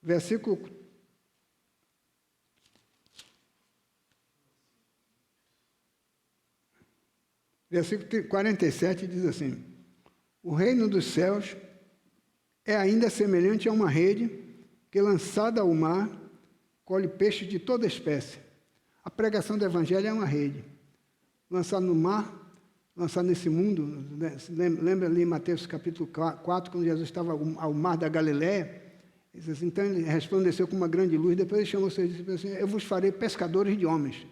Versículo 47 diz assim: o reino dos céus é ainda semelhante a uma rede que, lançada ao mar, colhe peixes de toda espécie. A pregação do Evangelho é uma rede, lançada no mar, lançada nesse mundo. Lembra ali em Mateus capítulo 4, quando Jesus estava ao mar da Galiléia? Então ele resplandeceu com uma grande luz, depois ele chamou seus discípulos e disse assim: eu vos farei pescadores de homens.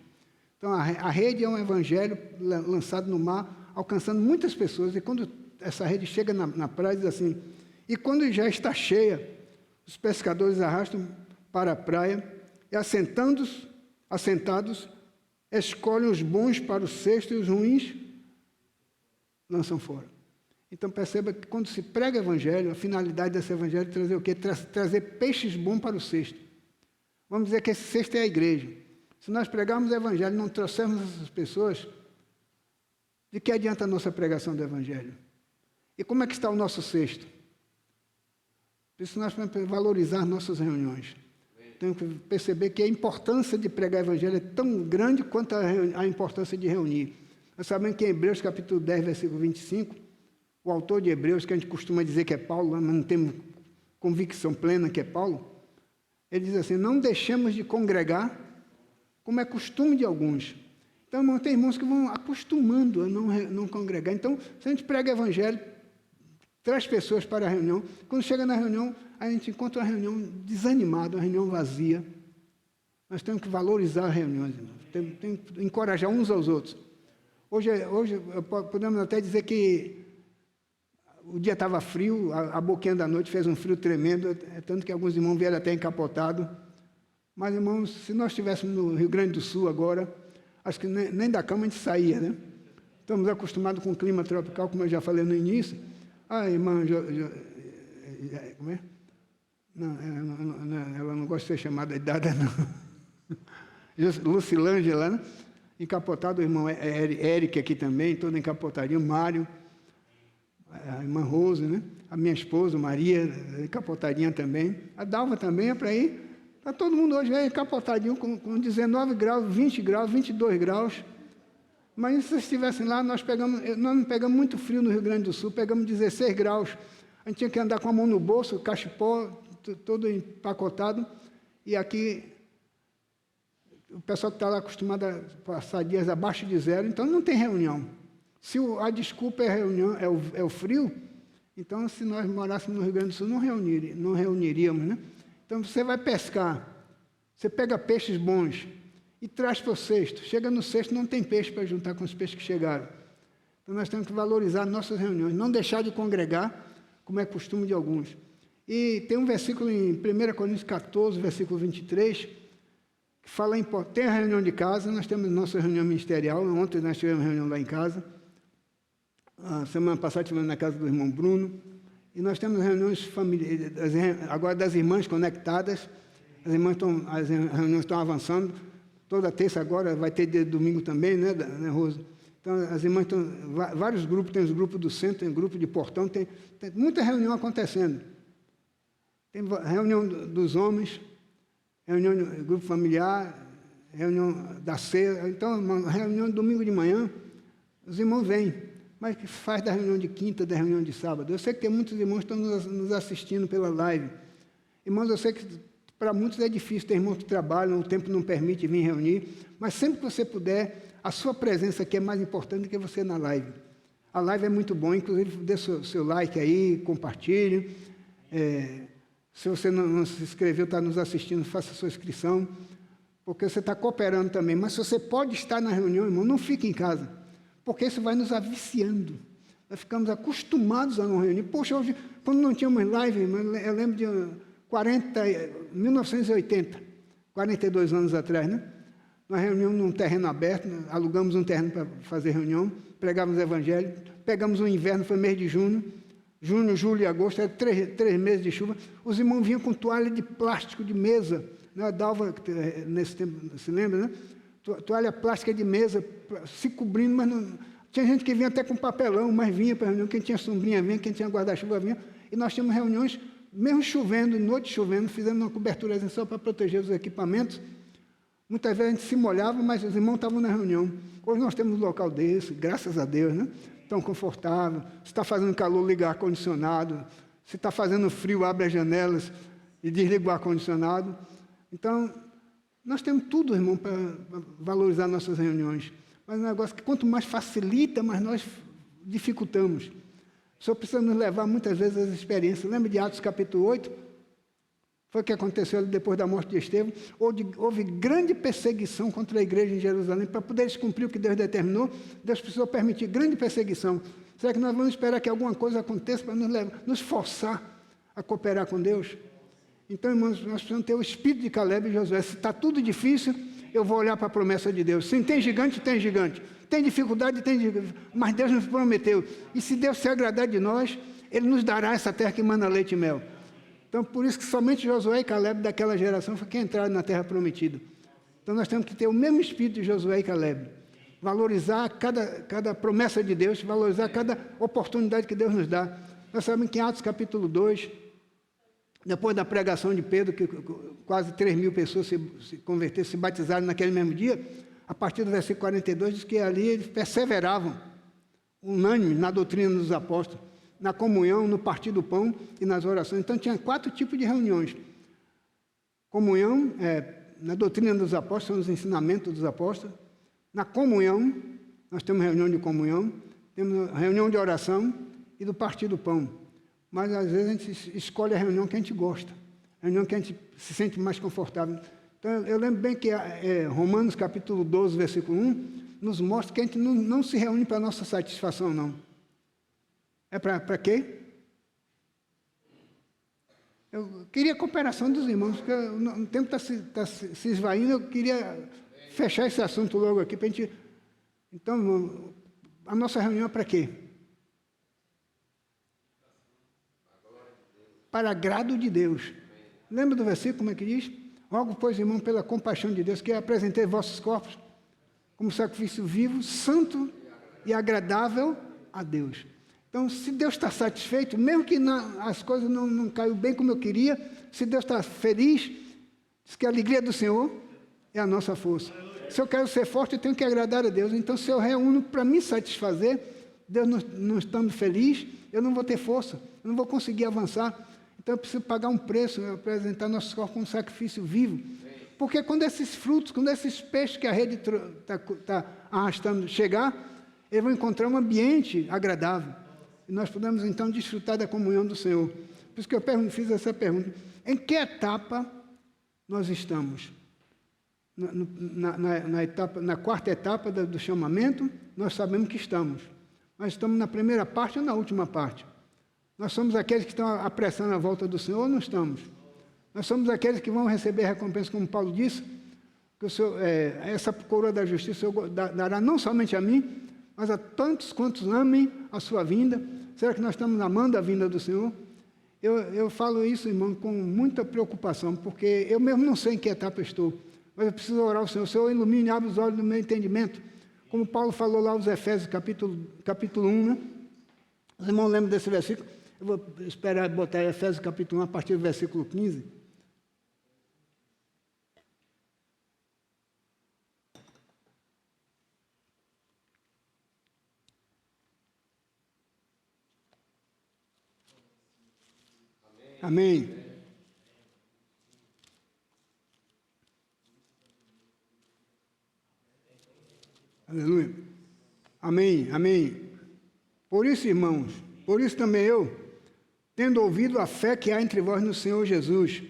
Então a rede é um evangelho lançado no mar, alcançando muitas pessoas, e quando essa rede chega na praia, diz assim: e quando já está cheia, os pescadores arrastam para a praia e, assentados, escolhem os bons para o cesto e os ruins lançam fora. Então perceba que quando se prega evangelho, a finalidade desse evangelho é trazer o quê? Trazer peixes bons para o cesto. Vamos dizer que esse cesto é a igreja. Se nós pregarmos o evangelho e não trouxermos essas pessoas, de que adianta a nossa pregação do evangelho? E como é que está o nosso cesto? Por isso nós temos que valorizar nossas reuniões. Temos que perceber que a importância de pregar o evangelho é tão grande quanto a importância de reunir. Nós sabemos que em Hebreus capítulo 10, versículo 25, o autor de Hebreus, que a gente costuma dizer que é Paulo, mas não temos convicção plena que é Paulo, ele diz assim: não deixemos de congregar, como é costume de alguns. Então, irmão, tem irmãos que vão acostumando a não congregar. Então, se a gente prega o evangelho, traz pessoas para a reunião, quando chega na reunião, a gente encontra uma reunião desanimada, uma reunião vazia. Nós temos que valorizar as reuniões, irmãos. Temos que encorajar uns aos outros. Hoje podemos até dizer que o dia estava frio, a boquinha da noite fez um frio tremendo, tanto que alguns irmãos vieram até encapotados. Mas, irmãos, se nós estivéssemos no Rio Grande do Sul agora, acho que nem da cama a gente saía, né? Estamos acostumados com o clima tropical, como eu já falei no início. Ah, irmã, como é? Não, ela não gosta de ser chamada de dada, não. Lucilângela, né? Encapotado, o irmão Eric aqui também, todo encapotadinho, Mário, a irmã Rose, né? A minha esposa, Maria, encapotadinha também. A Dalva também é para ir. Está todo mundo hoje encapotadinho com 19 graus, 20 graus, 22 graus. Mas se vocês estivessem lá, nós não pegamos muito frio no Rio Grande do Sul, pegamos 16 graus. A gente tinha que andar com a mão no bolso, cachepó, todo empacotado. E aqui, o pessoal que está lá acostumado a passar dias abaixo de zero, então não tem reunião. Se a desculpa é a reunião, é o frio, então se nós morássemos no Rio Grande do Sul, não reuniríamos, né? Então você vai pescar, você pega peixes bons e traz para o cesto. Chega no cesto, não tem peixe para juntar com os peixes que chegaram. Então nós temos que valorizar nossas reuniões, não deixar de congregar, como é costume de alguns. E tem um versículo em 1 Coríntios 14, versículo 23, que fala tem a reunião de casa, nós temos nossa reunião ministerial. Ontem nós tivemos reunião lá em casa. A semana passada tivemos na casa do irmão Bruno. E nós temos reuniões familiares, agora das irmãs conectadas. As reuniões estão avançando. Toda terça agora, vai ter de domingo também, né, Rosa? Então, as irmãs estão... Vários grupos, tem os grupos do centro, tem grupo de portão, tem muita reunião acontecendo. Tem reunião dos homens, reunião do grupo familiar, reunião da ceia. Então, uma reunião de domingo de manhã, os irmãos vêm. Mas que faz da reunião de quinta, da reunião de sábado? Eu sei que tem muitos irmãos que estão nos assistindo pela live. Irmãos, eu sei que para muitos é difícil, tem irmãos que trabalham, o tempo não permite vir reunir, mas sempre que você puder, a sua presença aqui é mais importante do que você na live. A live é muito bom, inclusive dê seu like aí, compartilhe. Se você não se inscreveu, está nos assistindo, faça a sua inscrição, porque você está cooperando também. Mas se você pode estar na reunião, irmão, não fique em casa. Porque isso vai nos aviciando. Nós ficamos acostumados a não reunir. Poxa, hoje, quando não tínhamos live, eu lembro de 1980, 42 anos atrás, né? Nós reunimos num terreno aberto, alugamos um terreno para fazer reunião, pregávamos o evangelho, pegamos o inverno, foi mês de junho, julho e agosto, era três meses de chuva. Os irmãos vinham com toalha de plástico de mesa, né? A Dalva, nesse tempo, se lembra, né? Toalha plástica de mesa, se cobrindo, mas não... Tinha gente que vinha até com papelão, mas vinha para a reunião. Quem tinha sombrinha vinha, quem tinha guarda-chuva vinha. E nós tínhamos reuniões mesmo chovendo, noite chovendo, fizemos uma cobertura só para proteger os equipamentos. Muitas vezes a gente se molhava, mas os irmãos estavam na reunião. Hoje nós temos um local desse, graças a Deus, né? Tão confortável. Se está fazendo calor, liga o ar-condicionado. Se está fazendo frio, abre as janelas e desliga o ar-condicionado. Então, nós temos tudo, irmão, para valorizar nossas reuniões. Mas é um negócio que quanto mais facilita, mais nós dificultamos. Só precisa nos levar muitas vezes às experiências. Lembra de Atos capítulo 8? Foi o que aconteceu depois da morte de Estevão. Houve grande perseguição contra a igreja em Jerusalém. Para poder cumprir o que Deus determinou, Deus precisou permitir grande perseguição. Será que nós vamos esperar que alguma coisa aconteça para nos forçar a cooperar com Deus? Então, irmãos, nós precisamos ter o espírito de Caleb e Josué. Se está tudo difícil, eu vou olhar para a promessa de Deus. Se tem gigante, tem gigante. Tem dificuldade, tem dificuldade. Mas Deus nos prometeu. E se Deus se agradar de nós, Ele nos dará essa terra que manda leite e mel. Então, por isso que somente Josué e Caleb daquela geração foi quem entraram na terra prometida. Então, nós temos que ter o mesmo espírito de Josué e Caleb. Valorizar cada promessa de Deus, valorizar cada oportunidade que Deus nos dá. Nós sabemos que em Atos capítulo 2, depois da pregação de Pedro, que quase 3.000 pessoas se converteram, se batizaram naquele mesmo dia, a partir do versículo 42, diz que ali eles perseveravam, unânimes na doutrina dos apóstolos, na comunhão, no partir do pão e nas orações. Então, tinha 4 tipos de reuniões. Comunhão, na doutrina dos apóstolos, são os ensinamentos dos apóstolos. Na comunhão, nós temos reunião de comunhão, temos reunião de oração e do partir do pão. Mas, às vezes, a gente escolhe a reunião que a gente gosta, a reunião que a gente se sente mais confortável. Então, eu lembro bem que Romanos, capítulo 12, versículo 1, nos mostra que a gente não se reúne para a nossa satisfação, não. É para quê? Eu queria a cooperação dos irmãos, porque o tempo está se esvaindo, eu queria fechar esse assunto logo aqui, para a gente... Então, irmão, a nossa reunião é para quê? Para agrado de Deus. Lembra do versículo, como é que diz? Rogo, pois, irmão, pela compaixão de Deus, que apresentei vossos corpos como sacrifício vivo, santo e agradável a Deus. Então, se Deus está satisfeito, mesmo que as coisas não caiam bem como eu queria, se Deus está feliz, diz que a alegria do Senhor é a nossa força. Se eu quero ser forte, eu tenho que agradar a Deus. Então, se eu reúno para me satisfazer, Deus não estando feliz, eu não vou ter força, eu não vou conseguir avançar. Então, eu preciso pagar um preço, apresentar nossos corpos como sacrifício vivo. Porque quando esses frutos, quando esses peixes que a rede está arrastando chegar, eles vão encontrar um ambiente agradável. E nós podemos, então, desfrutar da comunhão do Senhor. Por isso que eu fiz essa pergunta. Em que etapa nós estamos? Na quarta etapa do chamamento, nós sabemos que estamos. Mas estamos na primeira parte ou na última parte? Nós somos aqueles que estão apressando a volta do Senhor ou não estamos? Nós somos aqueles que vão receber a recompensa, como Paulo disse, que o Senhor, essa coroa da justiça o Senhor dará não somente a mim, mas a tantos quantos amem a sua vinda. Será que nós estamos amando a vinda do Senhor? Eu falo isso, irmão, com muita preocupação, porque eu mesmo não sei em que etapa eu estou, mas eu preciso orar ao Senhor. O Senhor ilumine e abre os olhos do meu entendimento. Como Paulo falou lá aos Efésios, capítulo 1, né? Os irmãos lembram desse versículo? Eu vou esperar botar Efésios capítulo 1 a partir do versículo 15. Amém. Aleluia. Amém, amém. Por isso, irmãos, por isso também eu, tendo ouvido a fé que há entre vós no Senhor Jesus,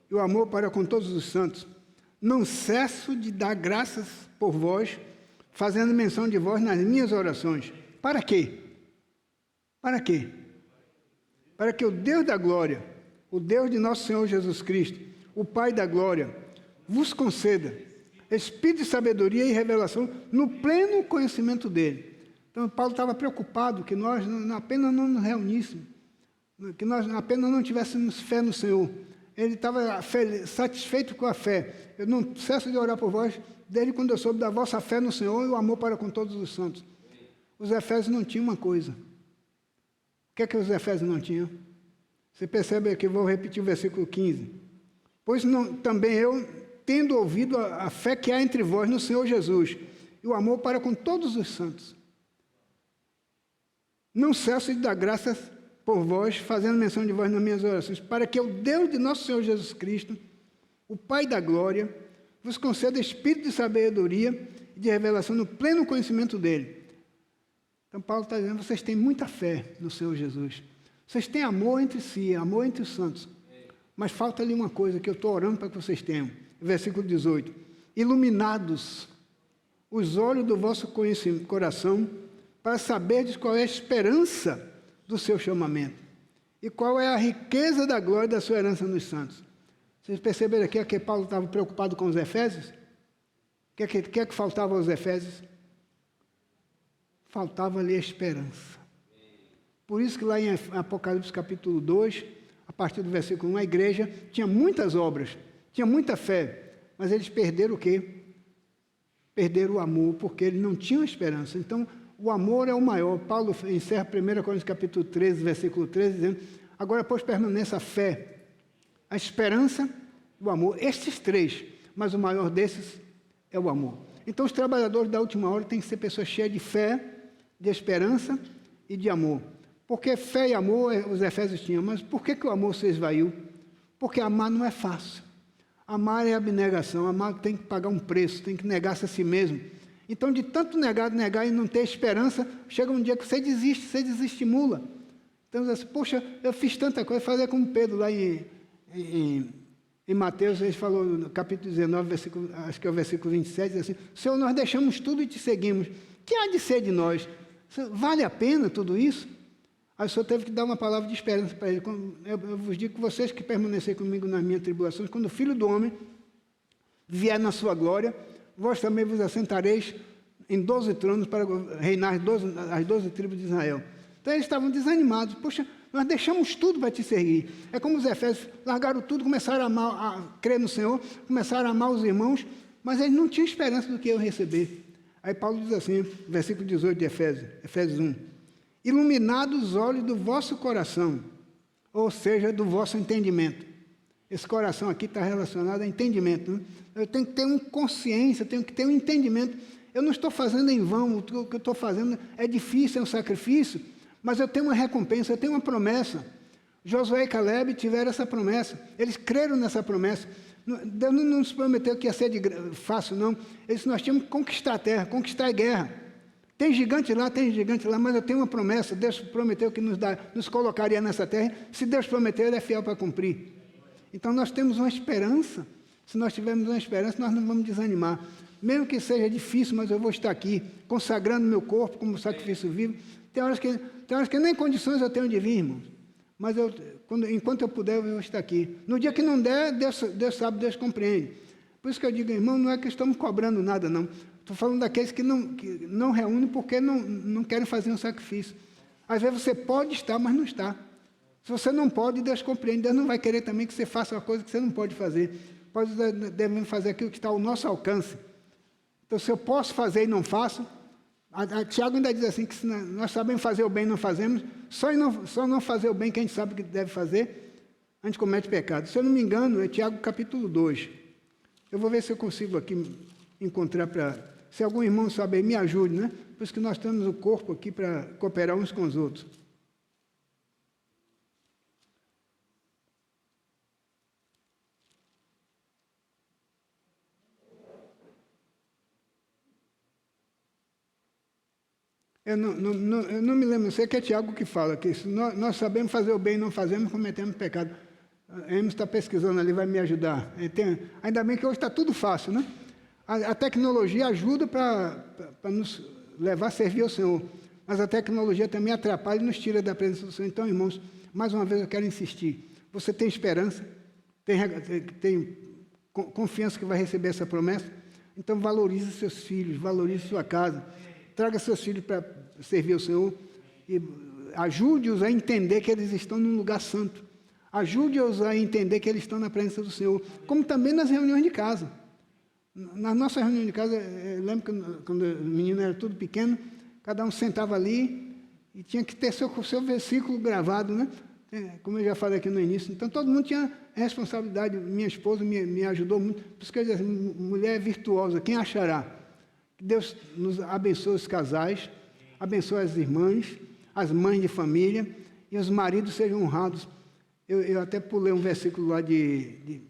e o amor para com todos os santos, não cesso de dar graças por vós, fazendo menção de vós nas minhas orações. Para quê? Para quê? Para que o Deus da glória, o Deus de nosso Senhor Jesus Cristo, o Pai da glória, vos conceda espírito de sabedoria e revelação no pleno conhecimento dele. Então, Paulo estava preocupado que nós apenas não nos reuníssemos, que nós apenas não tivéssemos fé no Senhor. Ele estava satisfeito com a fé. Eu não cesso de orar por vós, desde quando eu soube da vossa fé no Senhor e o amor para com todos os santos. Os Efésios não tinham uma coisa. O que é que os Efésios não tinham? Você percebe aqui, vou repetir o versículo 15. Pois também eu, tendo ouvido a fé que há entre vós no Senhor Jesus, e o amor para com todos os santos, não cesso de dar graças por vós, fazendo menção de vós nas minhas orações, para que o Deus de nosso Senhor Jesus Cristo, o Pai da glória, vos conceda espírito de sabedoria e de revelação no pleno conhecimento dele. Então Paulo está dizendo, vocês têm muita fé no Senhor Jesus. Vocês têm amor entre si, amor entre os santos. Mas falta ali uma coisa que eu estou orando para que vocês tenham. Versículo 18. Iluminados os olhos do vosso coração, para saberdes qual é a esperança do seu chamamento e qual é a riqueza da glória da sua herança nos santos. Vocês perceberam aqui que Paulo estava preocupado com os Efésios? O que é que faltava aos Efésios? Faltava ali a esperança. Por isso que lá em Apocalipse capítulo 2, a partir do versículo 1, a igreja tinha muitas obras, tinha muita fé, mas eles perderam o quê? Perderam o amor, porque eles não tinham esperança. Então, o amor é o maior. Paulo encerra 1 Coríntios capítulo 13, versículo 13, dizendo, agora, pois, permaneça a fé, a esperança e o amor. Estes três, mas o maior desses é o amor. Então, os trabalhadores da última hora têm que ser pessoas cheias de fé, de esperança e de amor. Porque fé e amor os Efésios tinham, mas por que o amor se esvaiu? Porque amar não é fácil. Amar é abnegação, amar tem que pagar um preço, tem que negar-se a si mesmo. Então, de tanto negar e não ter esperança, chega um dia que você desiste, você desestimula. Então, você diz assim, poxa, eu fiz tanta coisa, fazer como Pedro lá em Mateus, ele falou no capítulo 19, versículo, acho que é o versículo 27, diz assim, Senhor, nós deixamos tudo e te seguimos. Que há de ser de nós? Vale a pena tudo isso? Aí o Senhor teve que dar uma palavra de esperança para ele. Eu vos digo que vocês que permanecerem comigo nas minhas tribulações, quando o Filho do Homem vier na sua glória, vós também vos assentareis em 12 tronos para reinar as 12 tribos de Israel. Então eles estavam desanimados. Poxa, nós deixamos tudo para te seguir. É como os Efésios largaram tudo, começaram a crer no Senhor, começaram a amar os irmãos, mas eles não tinham esperança do que iam receber. Aí Paulo diz assim, versículo 18 de Efésios 1. Iluminados os olhos do vosso coração, ou seja, do vosso entendimento. Esse coração aqui está relacionado a entendimento. Né? Eu tenho que ter uma consciência, eu tenho que ter um entendimento. Eu não estou fazendo em vão, o que eu estou fazendo é difícil, é um sacrifício, mas eu tenho uma recompensa, eu tenho uma promessa. Josué e Caleb tiveram essa promessa, eles creram nessa promessa. Deus não nos prometeu que ia ser fácil, não. Ele disse, nós tínhamos que conquistar a terra, conquistar a guerra. Tem gigante lá, mas eu tenho uma promessa. Deus prometeu que nos colocaria nessa terra. Se Deus prometeu, Ele é fiel para cumprir. Então, nós temos uma esperança. Se nós tivermos uma esperança, nós não vamos desanimar. Mesmo que seja difícil, mas eu vou estar aqui, consagrando meu corpo como sacrifício vivo. Tem horas que nem condições eu tenho de vir, irmãos. Mas enquanto eu puder, eu vou estar aqui. No dia que não der, Deus sabe, Deus compreende. Por isso que eu digo, irmão, não é que estamos cobrando nada, não. Estou falando daqueles que não reúnem porque não querem fazer um sacrifício. Às vezes você pode estar, mas não está. Se você não pode, Deus compreende. Deus não vai querer também que você faça uma coisa que você não pode fazer. Devemos fazer aquilo que está ao nosso alcance. Então, se eu posso fazer e não faço, Tiago ainda diz assim, que se nós sabemos fazer o bem e não fazemos, só não fazer o bem que a gente sabe que deve fazer, a gente comete pecado. Se eu não me engano, é Tiago capítulo 2. Eu vou ver se eu consigo aqui encontrar para... Se algum irmão saber, me ajude, né? Por isso que nós temos o corpo aqui para cooperar uns com os outros. Eu não me lembro, sei que é Tiago que fala, que se nós sabemos fazer o bem e não fazemos, cometemos pecado. A Emerson está pesquisando ali, vai me ajudar. Ainda bem que hoje está tudo fácil, né? A tecnologia ajuda para nos levar a servir ao Senhor, mas a tecnologia também atrapalha e nos tira da presença do Senhor. Então, irmãos, mais uma vez eu quero insistir. Você tem esperança, tem confiança que vai receber essa promessa? Então, valorize seus filhos, valorize sua casa, traga seus filhos para servir ao Senhor e ajude-os a entender que eles estão num lugar santo. Ajude-os a entender que eles estão na presença do Senhor, como também nas reuniões de casa. Na nossa reunião de casa, eu lembro que quando o menino era tudo pequeno, cada um sentava ali e tinha que ter seu versículo gravado, né? como eu já falei aqui no início, então todo mundo tinha responsabilidade. Minha esposa me ajudou muito. Por isso que eu digo assim, mulher virtuosa, quem achará? Que Deus nos abençoe os casais, abençoe as irmãs, as mães de família, e os maridos sejam honrados. Eu até pulei um versículo lá de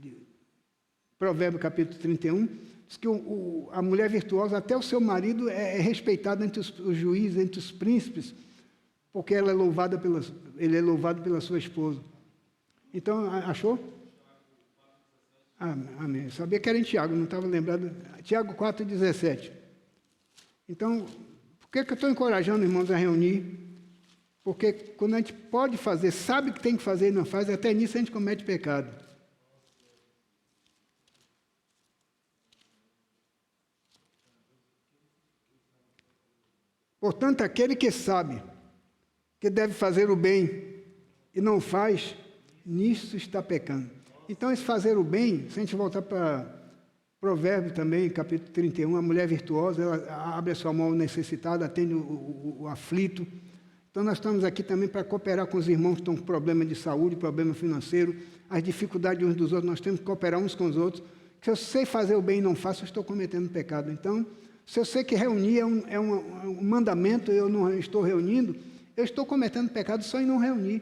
Provérbios capítulo 31, diz que a mulher virtuosa, até o seu marido é respeitado entre os juízes, entre os príncipes, porque ele é louvado pela sua esposa. Então, achou? Amém. Eu sabia que era em Tiago, não estava lembrado. Tiago 4,17. Então, por que eu estou encorajando, irmãos, a reunir? Porque quando a gente pode fazer, sabe que tem que fazer e não faz, até nisso a gente comete pecado. Portanto, aquele que sabe que deve fazer o bem e não faz, nisso está pecando. Então, esse fazer o bem, se a gente voltar para Provérbios também, capítulo 31, a mulher virtuosa, ela abre a sua mão ao necessitado, atende o aflito. Então, nós estamos aqui também para cooperar com os irmãos que estão com problema de saúde, problema financeiro, as dificuldades uns dos outros, nós temos que cooperar uns com os outros. Se eu sei fazer o bem e não faço, eu estou cometendo pecado. Então, se eu sei que reunir é um mandamento, eu não estou reunindo, eu estou cometendo pecado só em não reunir.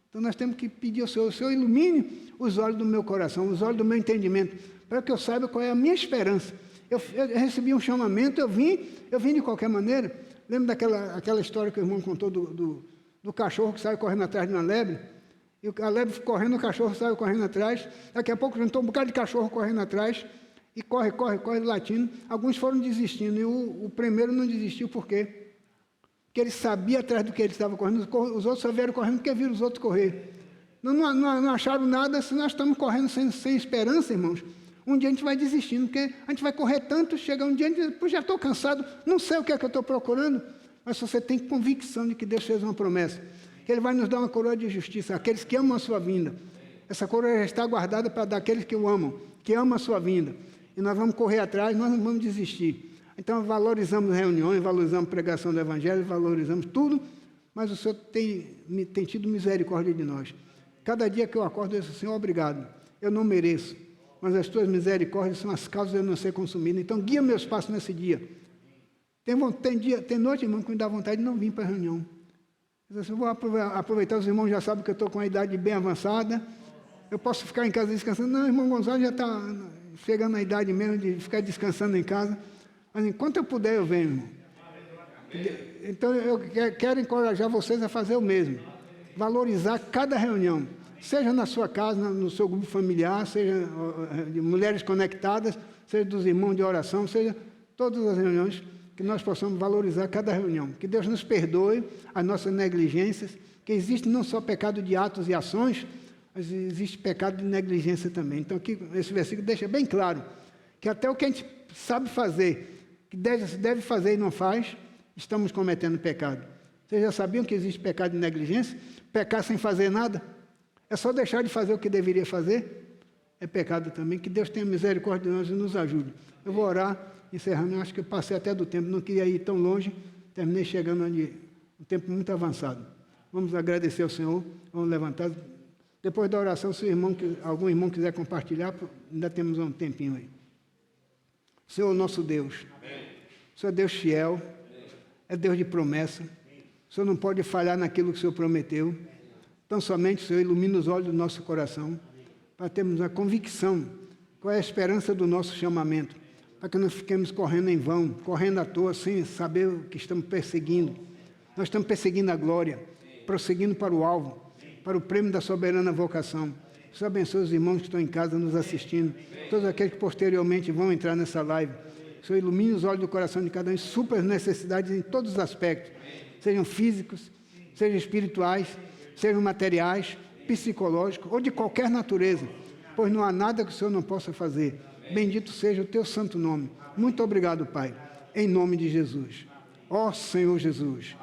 Então, nós temos que pedir ao Senhor, o Senhor ilumine os olhos do meu coração, os olhos do meu entendimento, para que eu saiba qual é a minha esperança. Eu recebi um chamamento, eu vim de qualquer maneira. Lembra daquela história que o irmão contou do cachorro que saiu correndo atrás de uma lebre? E a lebre correndo, o cachorro saiu correndo atrás. Daqui a pouco juntou um bocado de cachorro correndo atrás. E corre, latindo. Alguns foram desistindo. E o primeiro não desistiu, por quê? Porque ele sabia atrás do que ele estava correndo. Os outros só vieram correndo porque viram os outros correr. Não acharam nada. Se nós estamos correndo sem esperança, irmãos, um dia a gente vai desistindo, porque a gente vai correr tanto, chega um dia, a gente já estou cansado, não sei o que é que eu estou procurando, mas você tem convicção de que Deus fez uma promessa, que Ele vai nos dar uma coroa de justiça, aqueles que amam a sua vinda. Essa coroa já está guardada para dar àqueles que o amam, que amam a sua vinda. E nós vamos correr atrás, nós não vamos desistir. Então, valorizamos reuniões, valorizamos pregação do Evangelho, valorizamos tudo, mas o Senhor tem tido misericórdia de nós. Cada dia que eu acordo, eu digo, Senhor, obrigado, eu não mereço, mas as tuas misericórdias são as causas de eu não ser consumido. Então, guia meus passos nesse dia. Tem noite, irmão, que me dá vontade de não vir para a reunião. Eu digo assim, vou aproveitar, os irmãos já sabem que eu estou com a idade bem avançada, eu posso ficar em casa descansando. Não, irmão Gonçalo já está chegando na idade mesmo de ficar descansando em casa. Mas enquanto eu puder, eu venho, irmão. Então, eu quero encorajar vocês a fazer o mesmo. Valorizar cada reunião. Seja na sua casa, no seu grupo familiar, seja de mulheres conectadas, seja dos irmãos de oração, seja todas as reuniões, que nós possamos valorizar cada reunião. Que Deus nos perdoe as nossas negligências, que existe não só pecado de atos e ações, mas existe pecado de negligência também. Então, aqui, esse versículo deixa bem claro que até o que a gente sabe fazer, que deve fazer e não faz, estamos cometendo pecado. Vocês já sabiam que existe pecado de negligência? Pecar sem fazer nada? É só deixar de fazer o que deveria fazer? É pecado também. Que Deus tenha misericórdia de nós e nos ajude. Eu vou orar, encerrando. Eu acho que eu passei até do tempo, não queria ir tão longe, terminei chegando um tempo muito avançado. Vamos agradecer ao Senhor, vamos levantar. Depois da oração, se algum irmão quiser compartilhar, ainda temos um tempinho aí. Senhor nosso Deus, o Senhor é Deus fiel, é Deus de promessa, o Senhor não pode falhar naquilo que o Senhor prometeu. Então, somente o Senhor ilumina os olhos do nosso coração, para termos a convicção, qual é a esperança do nosso chamamento, para que não fiquemos correndo em vão, correndo à toa, sem saber o que estamos perseguindo. Nós estamos perseguindo a glória, prosseguindo para o alvo, para o prêmio da soberana vocação. O Senhor abençoe os irmãos que estão em casa nos assistindo, todos aqueles que posteriormente vão entrar nessa live. O Senhor ilumine os olhos do coração de cada um, supra as necessidades em todos os aspectos, sejam físicos, sejam espirituais, sejam materiais, psicológicos ou de qualquer natureza, pois não há nada que o Senhor não possa fazer. Bendito seja o teu santo nome. Muito obrigado, Pai, em nome de Jesus. Ó Senhor Jesus,